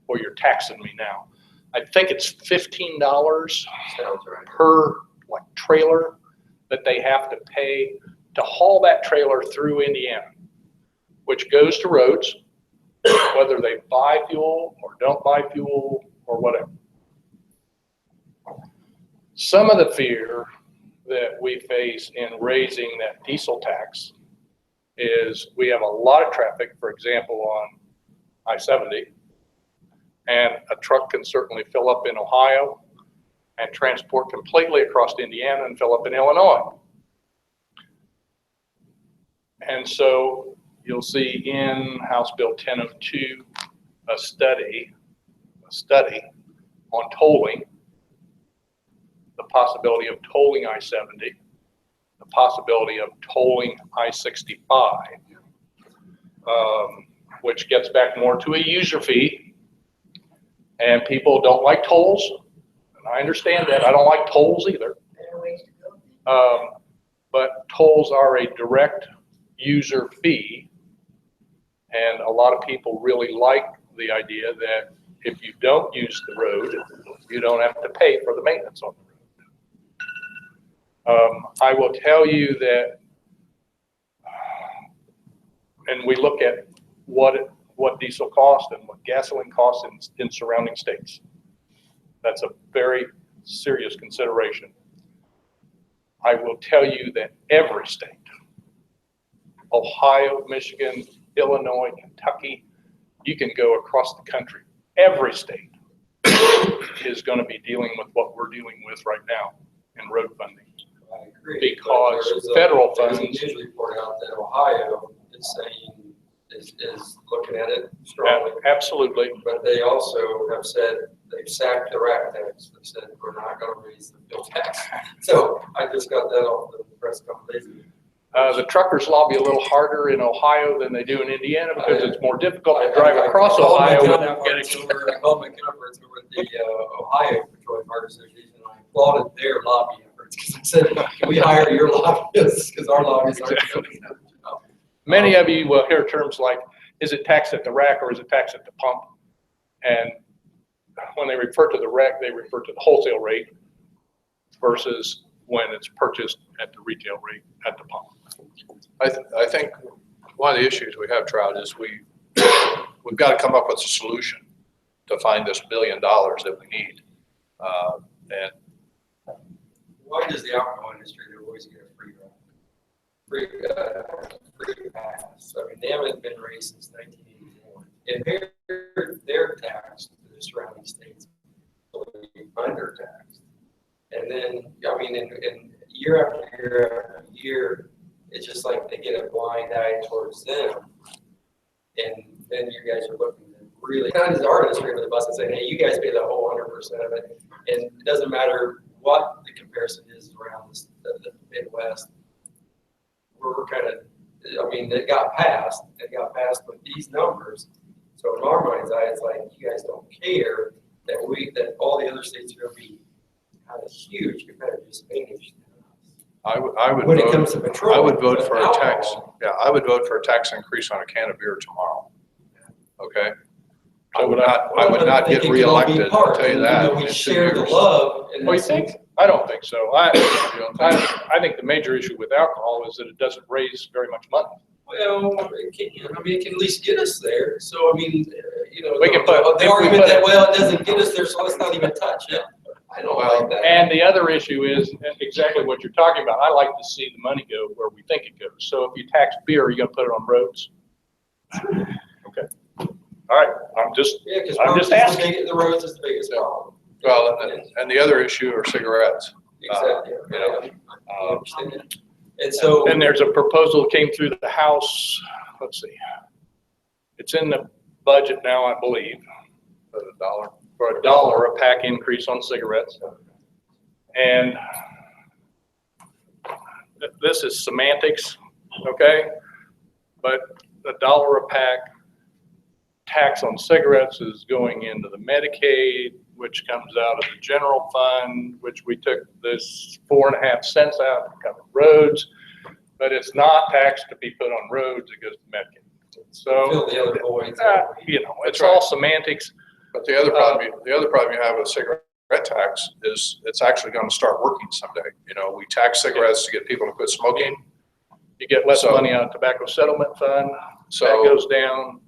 well, you're taxing me now. I think it's $15 Sounds right. per trailer that they have to pay to haul that trailer through Indiana, which goes to roads, whether they buy fuel or don't buy fuel or whatever. Some of the fear that we face in raising that diesel tax is we have a lot of traffic, for example, on I-70, and a truck can certainly fill up in Ohio and transport completely across Indiana and fill up in Illinois. And so you'll see in House Bill 1002, a study on tolling, the possibility of tolling I-70, the possibility of tolling I-65, which gets back more to a user fee. And people don't like tolls, and I understand that. I don't like tolls either. Better ways to go. But tolls are a direct user fee, and a lot of people really like the idea that if you don't use the road, you don't have to pay for the maintenance on the road. I will tell you that, and we look at what diesel costs and what gasoline costs in surrounding states. That's a very serious consideration. I will tell you that every state, Ohio, Michigan, Illinois, Kentucky, you can go across the country, every state is going to be dealing with what we're dealing with right now in road funding. I agree. Because federal funds. There's a news report out that Ohio is saying that is looking at it strongly. Absolutely. But they also have said, they've sacked the rack tax. They said, we're not gonna raise the fuel tax. So I just got that off the press a couple days ago. The truckers lobby a little harder in Ohio than they do in Indiana because it's more difficult to drive across Ohio without getting. I called my counterparts over at the Ohio Petroleum Partners Association, and I applauded their lobby efforts because I said, can we hire your lobbyists? Because our lobbyists aren't doing that. Many of you will hear terms like, is it taxed at the rack or is it taxed at the pump? And when they refer to the rack, they refer to the wholesale rate versus when it's purchased at the retail rate at the pump. I think one of the issues we have, Trout, is we've got to come up with a solution to find this $1 billion that we need. And Why does the alcohol industry always get a free pass? I mean, they haven't been raised since 1981. And they're taxed to the surrounding states, so they're under taxed. And then, I mean, in year after year after year, it's just like they get a blind eye towards them. And then you guys are looking to really, kind of our industry under the bus and saying, hey, you guys pay the whole 100% of it. And it doesn't matter what the comparison is around the Midwest. We're kind of, I mean, it got passed with these numbers. So in our mind's eye, it's like, you guys don't care that all the other states are going to be kind of huge competitive disadvantage. I would When vote, it comes to petrol. I would vote for a alcohol. tax. Yeah, I would vote for a tax increase on a can of beer tomorrow. Okay? I would not get reelected, I'll tell you that. We in 2 share the years. love. Well, you think? I don't think so. I think the major issue with alcohol is that it doesn't raise very much money. Well, it can at least get us there. So, I mean, We can put- the argument that, well, it doesn't get us there, so let's not even touch it. I don't like that. And the other issue is exactly what you're talking about. I like to see the money go where we think it goes. So if you tax beer, are you gonna put it on roads? Okay. All right, I'm just asking. The roads is the biggest problem. Well, and the other issue are cigarettes. Exactly. You know, I understand that. And so. And there's a proposal that came through the House, let's see. It's in the budget now, I believe, For $1. for $1 a pack increase on cigarettes. And this is semantics, okay? But $1 a pack tax on cigarettes is going into the Medicaid, which comes out of the general fund, which we took this 4.5 cents out to cover roads, but it's not taxed to be put on roads, it goes to Medicaid. So, Fill the other voids. it's all semantics. But the other problem you have with cigarette tax is it's actually going to start working someday. You know, we tax cigarettes to get people to quit smoking. You get less So- money out of tobacco settlement fund, So that goes down.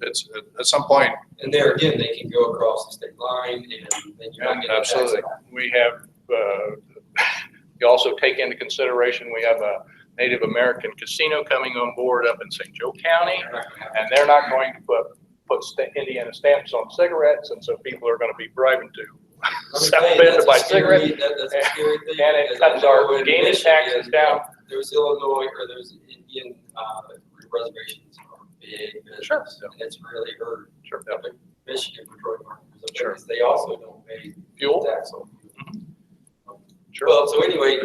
it's at some point. And there again, they can go across the state line and then you're not getting taxed. Absolutely. We have, you also take into consideration, we have a Native American casino coming on board up in St. Joe County, and they're not going to put Indiana stamps on cigarettes, and so people are gonna be bribing to South Bend to buy cigarettes. That's a scary thing. And it because I cuts our know in gaming Michigan, taxes down. There's Illinois, or there's Indian reservations are big business. Sure. And it's really hurt. Sure. Michigan petroleum marketers, Sure. because they also don't pay Fuel. tax on fuel. Sure. Well, so anyway,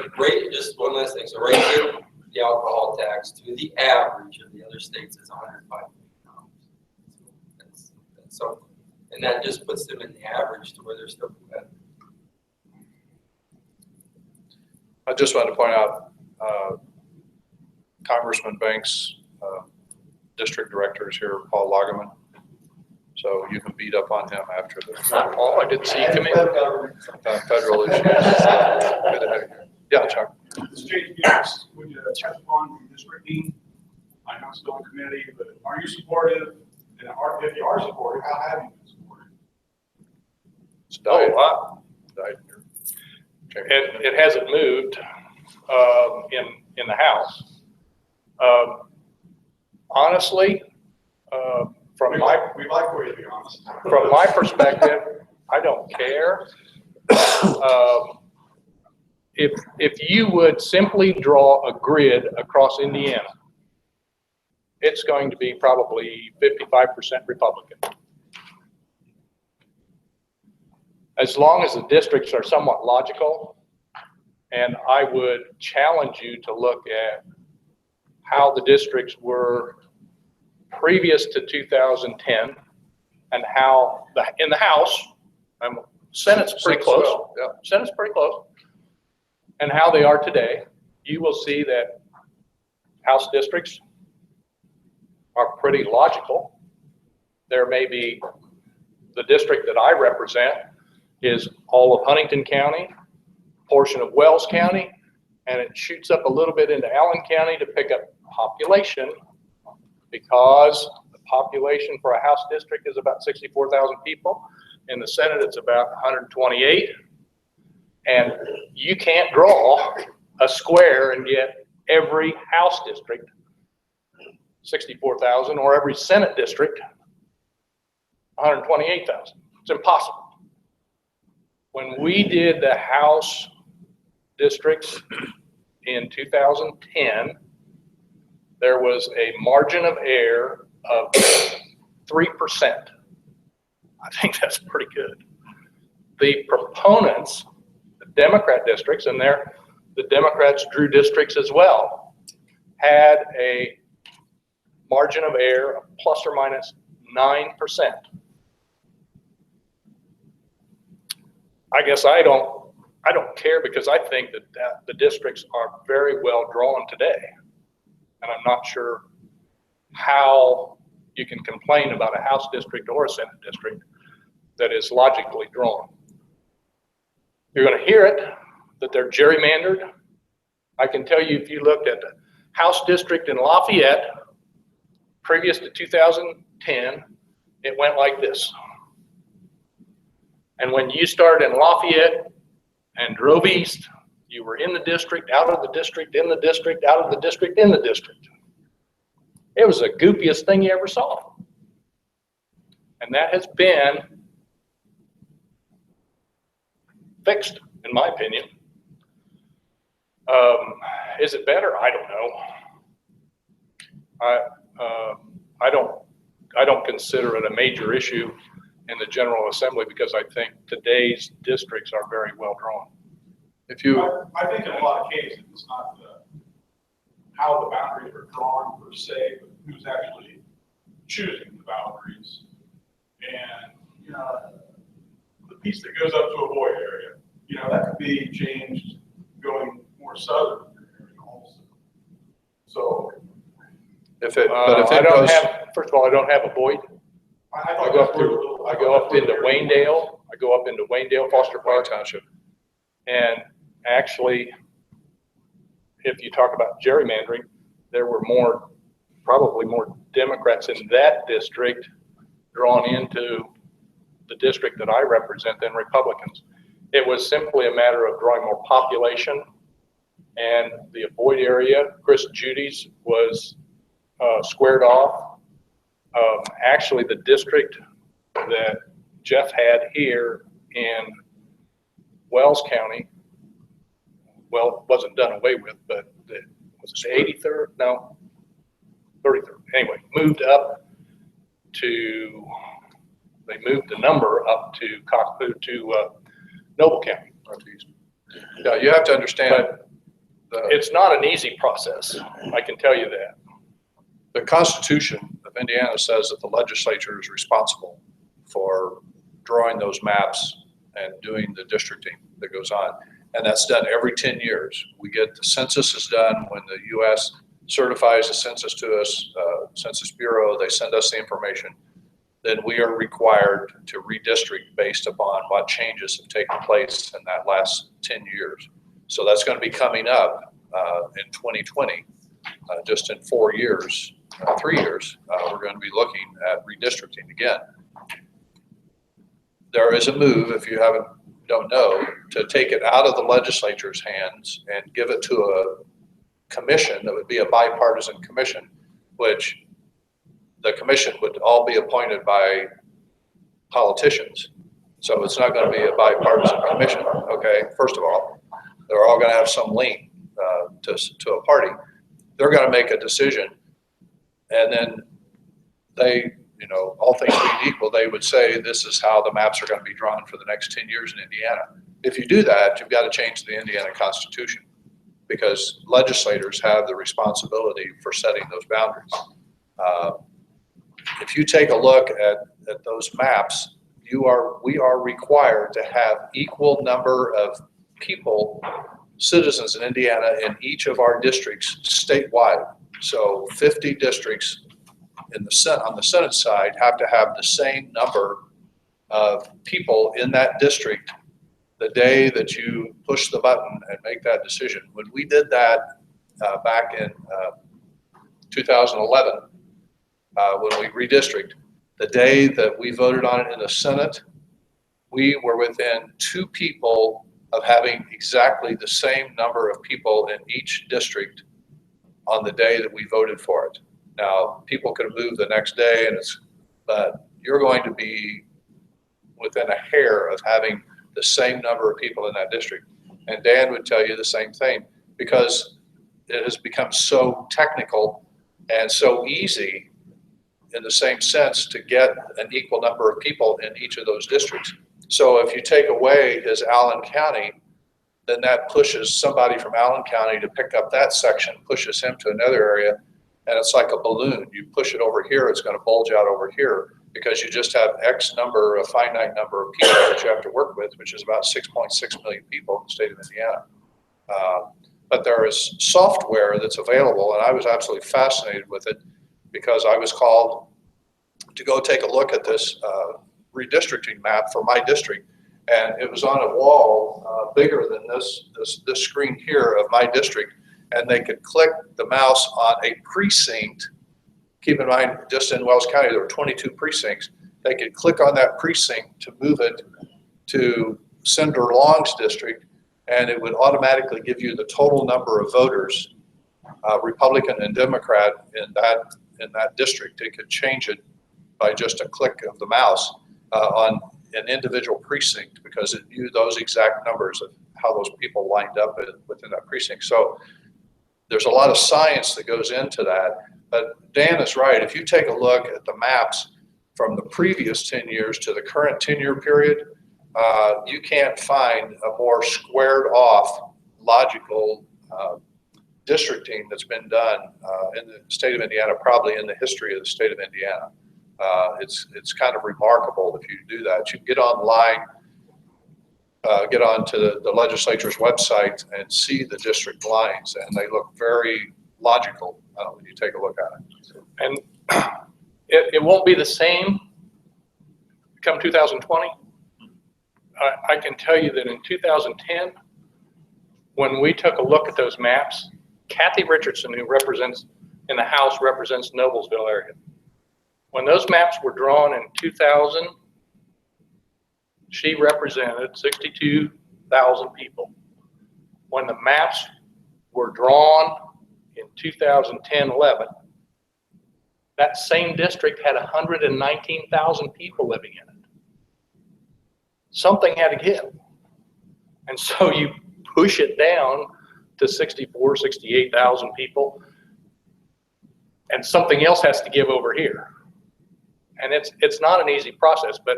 just one last thing. So raising the alcohol tax to the average of the other states is $105 million. That's something. And that just puts them in the average to where they're still competitive. I just wanted to point out, Congressman Banks, district director is here, Paul Lagerman. So you can beat up on him after the Oh, I didn't see you come in. federal issues. Good to have you here. Yeah, Chuck. This change gears, would you touch upon redistricting? I know it's still in committee, but are you supportive? And if you are supportive, how have you been supportive? It's diet. wow. Diet. It hasn't moved in the House. Honestly, from We my like for you to be honest. from my perspective, I don't care. If you would simply draw a grid across Indiana it's going to be probably 55% Republican. As long as the districts are somewhat logical, and I would challenge you to look at how the districts were previous to 2010 and how in the House, Senate's pretty close. Yeah. Senate's pretty close. And how they are today, you will see that House districts are pretty logical. There may be, the district that I represent is all of Huntington County, portion of Wells County, and it shoots up a little bit into Allen County to pick up population, because the population for a House district is about 64,000 people. In the Senate, it's about 128. And you can't draw a square and get every House district 64,000 or every Senate district 128,000. It's impossible. When we did the House districts in 2010, there was a margin of error of 3%. I think that's pretty good. The proponents, the Democrat districts, and the Democrats drew districts as well, had a margin of error of plus or minus 9%. I guess I don't care, because I think that the districts are very well drawn today. And I'm not sure how you can complain about a House district or a Senate district that is logically drawn. You're going to hear it, that they're gerrymandered. I can tell you, if you looked at the House district in Lafayette, previous to 2010, it went like this. And when you started in Lafayette and drove east, you were in the district, out of the district, in the district, out of the district, in the district. It was the goofiest thing you ever saw. And that has been fixed, in my opinion. Is it better? I don't know. I don't consider it a major issue in the General Assembly, because I think today's districts are very well drawn. If you, I think in a lot of cases, it's not how the boundaries are drawn per se, but who's actually choosing the boundaries. And, you know, the piece that goes up to a void area, you know, that could be changed going more southern area also. So. if it, First of all, I don't have a Boyd. I go up into Waynedale. I go up into Waynedale, Foster Park Township. And actually, if you talk about gerrymandering, there were probably more Democrats in that district drawn into the district that I represent than Republicans. It was simply a matter of drawing more population, and the Boyd area, Chris Judy's, was squared off. Actually, the district that Jeff had here in Wells County, well, it wasn't done away with, but it was the 83rd? No, 33rd. Anyway, they moved the number up to Noble County. Yeah, you have to understand. It's not an easy process, I can tell you that. The Constitution of Indiana says that the legislature is responsible for drawing those maps and doing the districting that goes on. And that's done every 10 years. We get the census is done when the U.S. certifies the census to us, Census Bureau, they send us the information. Then we are required to redistrict based upon what changes have taken place in that last 10 years. So that's going to be coming up in 2020, just in 4 years. 3 years, we're going to be looking at redistricting again. There is a move, if you don't know, to take it out of the legislature's hands and give it to a commission that would be a bipartisan commission, which the commission would all be appointed by politicians. So it's not going to be a bipartisan commission, okay? First of all, they're all going to have some lean to a party. They're going to make a decision And then they, you know, all things being equal, they would say this is how the maps are going to be drawn for the next 10 years in Indiana. If you do that, you've got to change the Indiana Constitution, because legislators have the responsibility for setting those boundaries. If you take a look at those maps, we are required to have equal number of people, citizens in Indiana, in each of our districts statewide. So 50 districts in the Senate, on the Senate side, have to have the same number of people in that district the day that you push the button and make that decision. When we did that back in 2011, when we redistricted, the day that we voted on it in the Senate, we were within 2 people of having exactly the same number of people in each district on the day that we voted for it. Now, people could move the next day, but you're going to be within a hair of having the same number of people in that district. And Dan would tell you the same thing, because it has become so technical and so easy in the same sense to get an equal number of people in each of those districts. So if you take away his Allen County, then that pushes somebody from Allen County to pick up that section, pushes him to another area, and it's like a balloon. You push it over here, it's going to bulge out over here, because you just have X number, a finite number of people that you have to work with, which is about 6.6 million people in the state of Indiana. But there is software that's available, and I was absolutely fascinated with it, because I was called to go take a look at this redistricting map for my district, and it was on a wall bigger than this screen here of my district, and they could click the mouse on a precinct. Keep in mind, just in Wells County, there were 22 precincts. They could click on that precinct to move it to Senator Long's district, and it would automatically give you the total number of voters, Republican and Democrat, in that district. It could change it by just a click of the mouse on an individual precinct, because it knew those exact numbers of how those people lined up within that precinct. So there's a lot of science that goes into that. But Dan is right. If you take a look at the maps from the previous 10 years to the current 10-year period, you can't find a more squared off, logical districting that's been done in the state of Indiana, probably in the history of the state of Indiana. It's kind of remarkable if you do that. You can get online, get onto the legislature's website and see the district lines, and they look very logical when you take a look at it. And it won't be the same come 2020. I can tell you that in 2010, when we took a look at those maps, Kathy Richardson, who represents in the House, represents Noblesville area. When those maps were drawn in 2000, she represented 62,000 people. When the maps were drawn in 2010-11, that same district had 119,000 people living in it. Something had to give. And so you push it down to 64, 68,000 people, and something else has to give over here. And it's not an easy process, but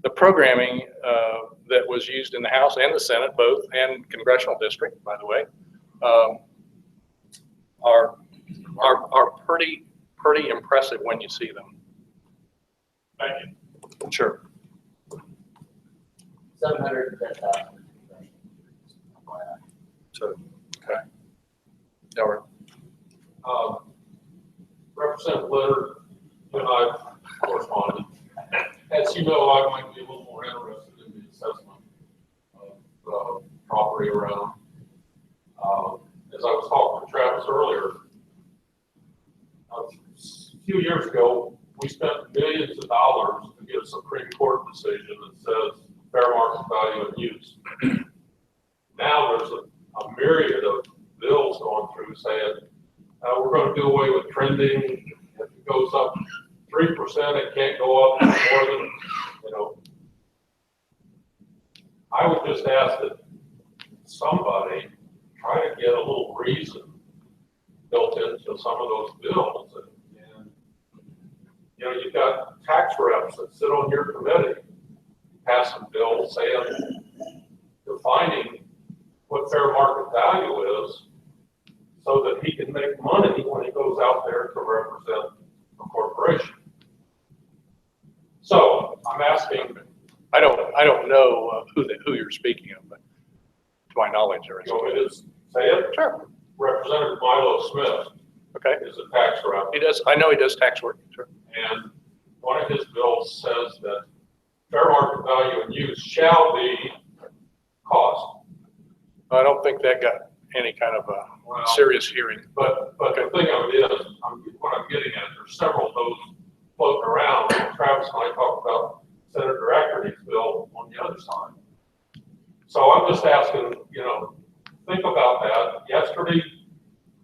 the programming that was used in the House and the Senate, both, and congressional district, by the way, are pretty impressive when you see them. Thank you. Sure. 710,000. So, okay. Delaware. Representative Leonard and I corresponded. As you know, I might be a little more interested in the assessment of the property around. As I was talking to Travis earlier, a few years ago, we spent millions of dollars to get a Supreme Court decision that says fair market value of use. Now there's a myriad of bills going through saying we're going to do away with trending. If it goes up 3%, it can't go up more than, I would just ask that somebody try to get a little reason built into some of those bills and You know, you've got tax reps that sit on your committee, passing bills saying, defining what fair market value is so that he can make money when he goes out there to represent a corporation. So I'm asking, I don't know who you're speaking of, but to my knowledge, there you want is. me to say it? Sure. Representative Milo Smith Okay. is a tax rep, He does. I know he does tax work. Sure. and one of his bills says that fair market value and use shall be cost. I don't think that got any kind of a Well, serious hearing. But the thing of it is, what I'm getting at, there's several of those floating around. Travis and I talked about Senator Ackerman's bill on the other side. So I'm just asking, you know, think about that. Yesterday,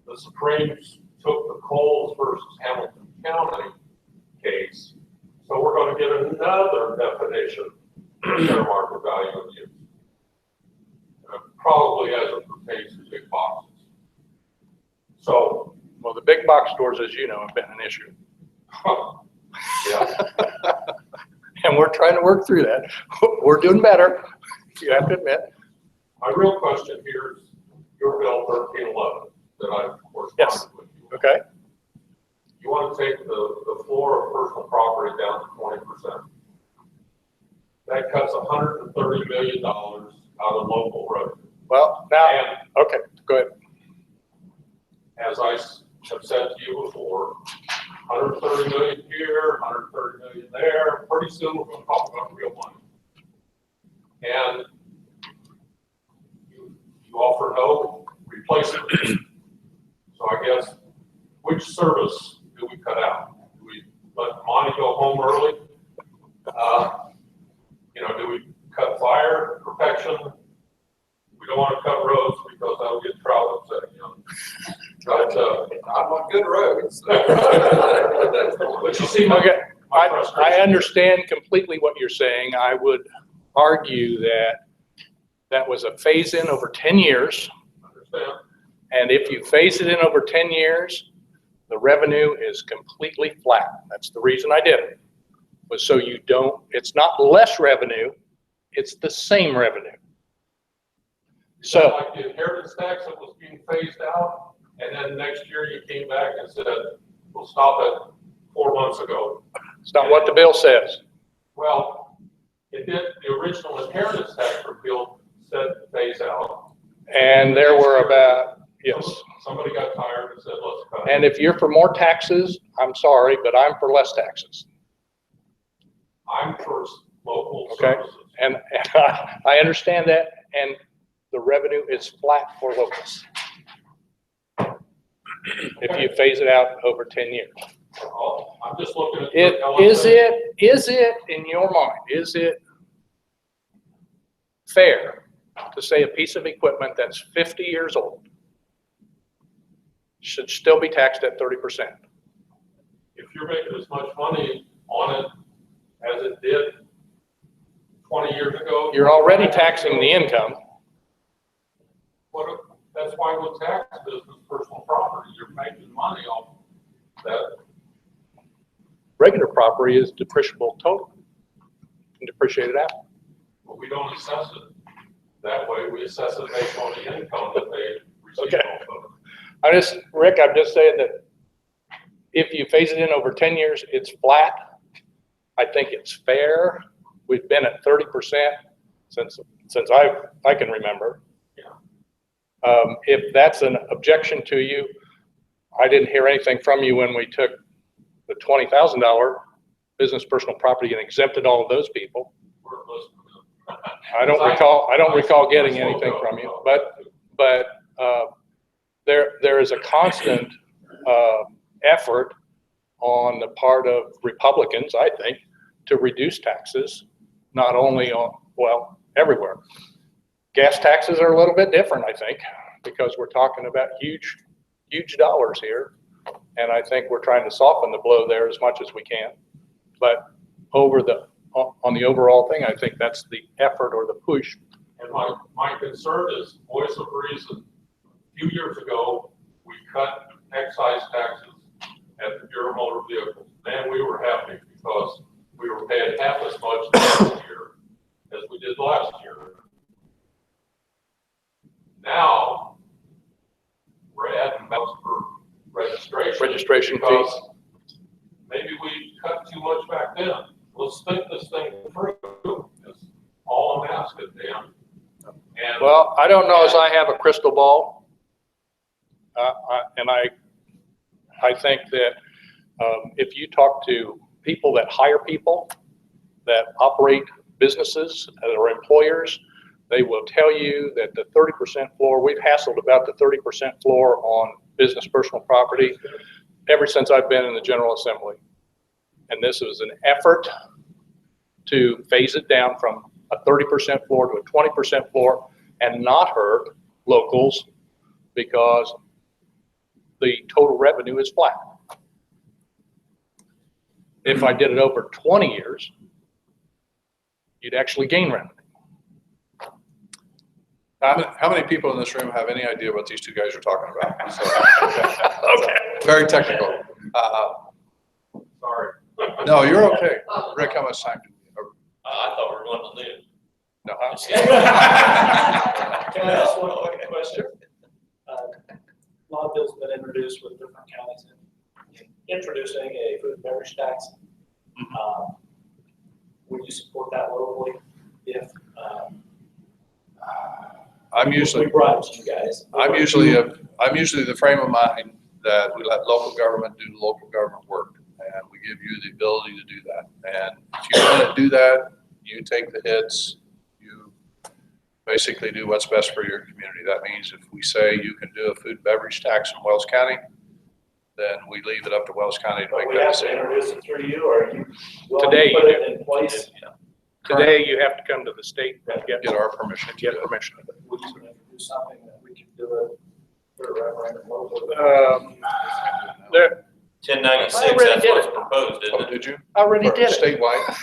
the Supremes took the Coles versus Hamilton County case. So we're going to get another definition of fair market value of use. Probably as it pertains to big boxes. So, Well, the big box stores, as you know, have been an issue. yeah, And we're trying to work through that. We're doing better, you have to admit. my real question here is your bill 1311 that I've corresponded Yes. with you. Okay. You want to take the floor of personal property down to 20%. That cuts $130 million out of local revenue. Well, now, And okay, go ahead. as I have said to you before, 130 million here, 130 million there. Pretty soon we're going to talk about real money. And you offer no replacement. So I guess, which service do we cut out? Do we let Monty go home early? You know, do we cut fire protection? We don't want to cut roads because that'll get trout upset, you know. But, I'm on good roads. but you see my, Okay, my I frustration. understand completely what you're saying. I would argue that that was a phase-in over 10 years. Understand? And if you phase it in over 10 years, the revenue is completely flat. That's the reason I did it. Was so you don't, it's not less revenue, it's the same revenue. So, Like the inheritance tax that was being phased out, and then next year you came back and said, we'll stop it 4 months ago. it's not what the bill says. Well, it did, the original inheritance tax repeal said phase out. And there were about, yes. Somebody got tired and said, let's cut it. And if you're for more taxes, I'm sorry, but I'm for less taxes. I'm for local Okay. services. And I understand that, and the revenue is flat for locals. If you phase it out over 10 years. Oh, I'm just looking at. Is it, in your mind, is it fair to say a piece of equipment that's 50 years old should still be taxed at 30%? If you're making as much money on it as it did 20 years ago. You're already taxing the income. That's why with tax business, personal property, you're making money off that. Regular property is depreciable total, and depreciated out. But we don't assess it that way. We assess it based on the income that they receive Okay. off of it. Rick, I'm just saying that if you phase it in over 10 years, it's flat. I think it's fair. We've been at 30% since I can remember. If that's an objection to you, I didn't hear anything from you when we took the $20,000 business personal property and exempted all of those people. We're listening to them. I don't recall getting anything from you, but there is a constant effort on the part of Republicans, I think, to reduce taxes, not only on, well, everywhere. Gas taxes are a little bit different, I think, because we're talking about huge dollars here. And I think we're trying to soften the blow there as much as we can. But on the overall thing, I think that's the effort or the push. And my concern is voice of reason. A few years ago, we cut excise taxes at the Bureau of Motor Vehicles man, we were happy because we were paying half as much this year as we did last year. Now, we're adding amounts for registration fees. because maybe we cut too much back then. Let's think this thing through. That's all I'm asking, Dan. And Well, I don't know as I have a crystal ball. And I think that if you talk to people that hire people, that operate businesses, that are employers, they will tell you that the 30% floor, we've hassled about the 30% floor on business personal property ever since I've been in the General Assembly. And this was an effort to phase it down from a 30% floor to a 20% floor and not hurt locals because the total revenue is flat. If I did it over 20 years, you'd actually gain revenue. How many people in this room have any idea what these two guys are talking about? So, Okay. very technical. sorry. No, you're okay. Rick, how much time? I thought we were going to live. No. Can I ask one quick question? A lot of bills have been introduced with different counties in introducing a food and beverage tax. Would you support that locally if I'm usually we brought it to you guys? I'm usually the frame of mind that we let local government do local government work, and we give you the ability to do that. And if you want to do that, you take the hits. You basically do what's best for your community. That means if we say you can do a food and beverage tax in Wells County, then we leave it up to Wells County to But make we that have to decision. introduce it through you, or are you willing Today to put you it in place? Today, you have to come to the state and Get our permission. to get do it. permission. Would you introduce something that we could do it for a referendum locally? There, 1096, I already that's did what's it. proposed, Oh, isn't it? did you? I already did it. Statewide?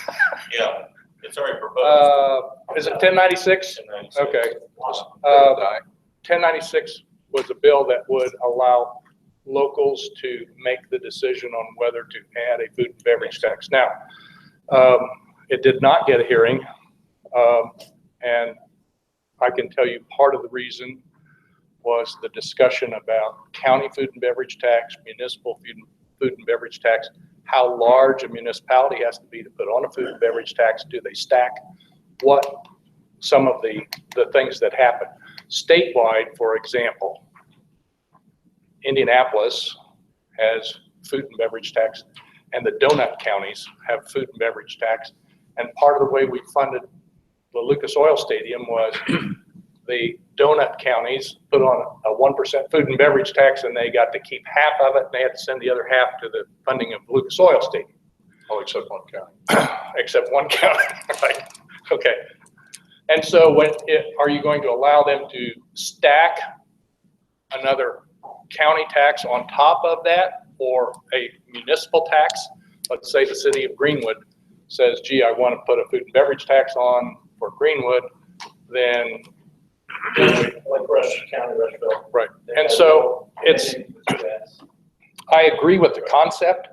Yeah, it's already proposed. Is it 1096? 1096. Okay. Die. 1096 was a bill that would allow locals to make the decision on whether to add a food and beverage tax. Now, it did not get a hearing, and I can tell you part of the reason was the discussion about county food and beverage tax, municipal food and beverage tax, how large a municipality has to be to put on a food and beverage tax. Do they stack? What some of the things that happen. Statewide, for example, Indianapolis has food and beverage tax, and the donut counties have food and beverage tax. And part of the way we funded the Lucas Oil Stadium was the donut counties put on a 1% food and beverage tax, and they got to keep half of it, and they had to send the other half to the funding of Lucas Oil Stadium. Oh, except one county. Except one county, right? Okay. And so are you going to allow them to stack another county tax on top of that, or a municipal tax? Let's say the city of Greenwood says, gee, I want to put a food and beverage tax on for Greenwood, then. Like Rush County, Rushville. Right. And so I agree with the concept.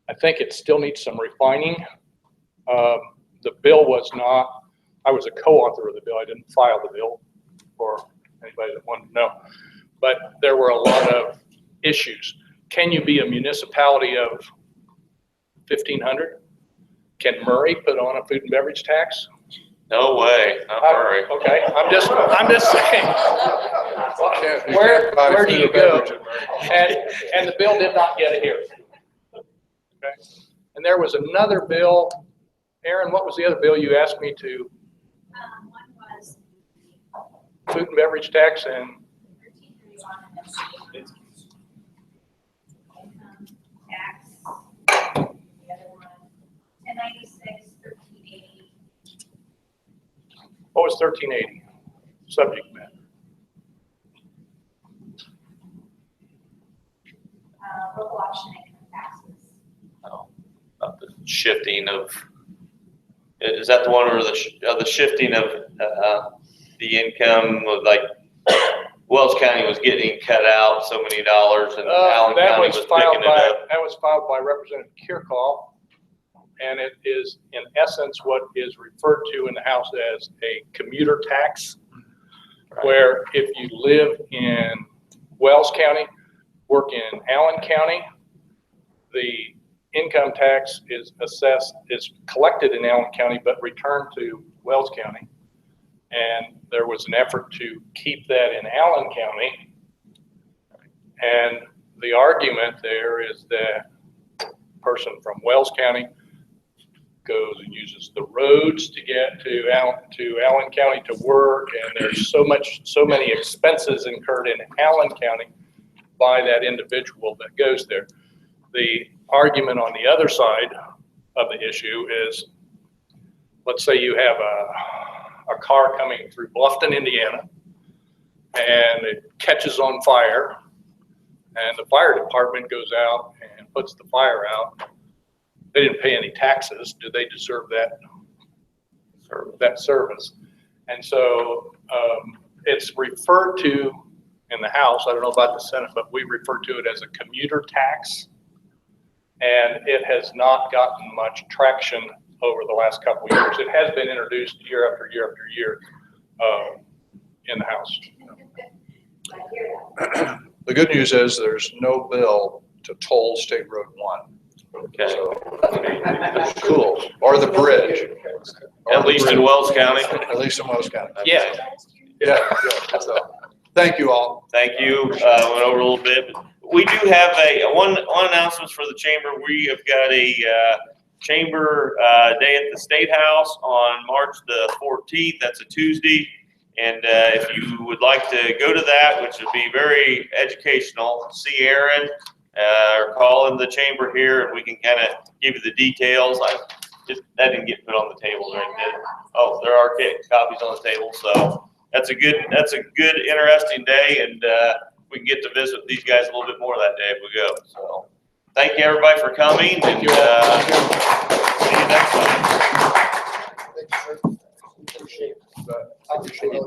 I think it still needs some refining. The bill was not, I was a co-author of the bill. I didn't file the bill for anybody that wanted to know. But there were a lot of issues. Can you be a municipality of 1,500? Can Murray put on a food and beverage tax? No way, not Murray. Okay, I'm just saying. You Where can't buy do food you or go? beverage in Murray. And the bill did not get a hearing. Okay, and there was another bill. Aaron, what was the other bill you asked me to? One was Food and beverage tax and 1331 tax. The other one, 1096, 1380. what was 1380? Subject matter. Local option income taxes. About the shifting of, is that the one where the shifting of the income of, like, Wells County was getting cut out so many dollars and Allen That County was was filed picking it up. That was filed by Representative Kirkall, and it is in essence what is referred to in the House as a commuter tax, where if you live in Wells County, work in Allen County, the income tax is collected in Allen County, but returned to Wells County. And there was an effort to keep that in Allen County. And the argument there is that a person from Wells County goes and uses the roads to get to Allen County to work, and there's so many expenses incurred in Allen County by that individual that goes there. The argument on the other side of the issue is, let's say you have a car coming through Bluffton, Indiana, and it catches on fire, and the fire department goes out and puts the fire out. They didn't pay any taxes. Do they deserve that service? And so it's referred to in the House, I don't know about the Senate, but we refer to it as a commuter tax. And it has not gotten much traction over the last couple of years. It has been introduced year after year after year in the House. The good news is there's no bill to toll State Road 1. Okay. So, cool. Or the bridge. At least in Wells County. At least in Wells County. Yeah. Yeah. So, thank you all. Thank you. Went over a little bit. But we do have one announcement for the chamber. We have got a chamber day at the State House on March the 14th. That's a Tuesday. And if you would like to go to that, which would be very educational, see Aaron or call in the chamber here, and we can kind of give you the details. That didn't get put on the table, right? Did it? Oh, there are copies on the table. So that's a good, interesting day, and we can get to visit these guys a little bit more that day if we go. So thank you everybody for coming, and see you next time. Thank you, sir. Appreciate it. I appreciate it.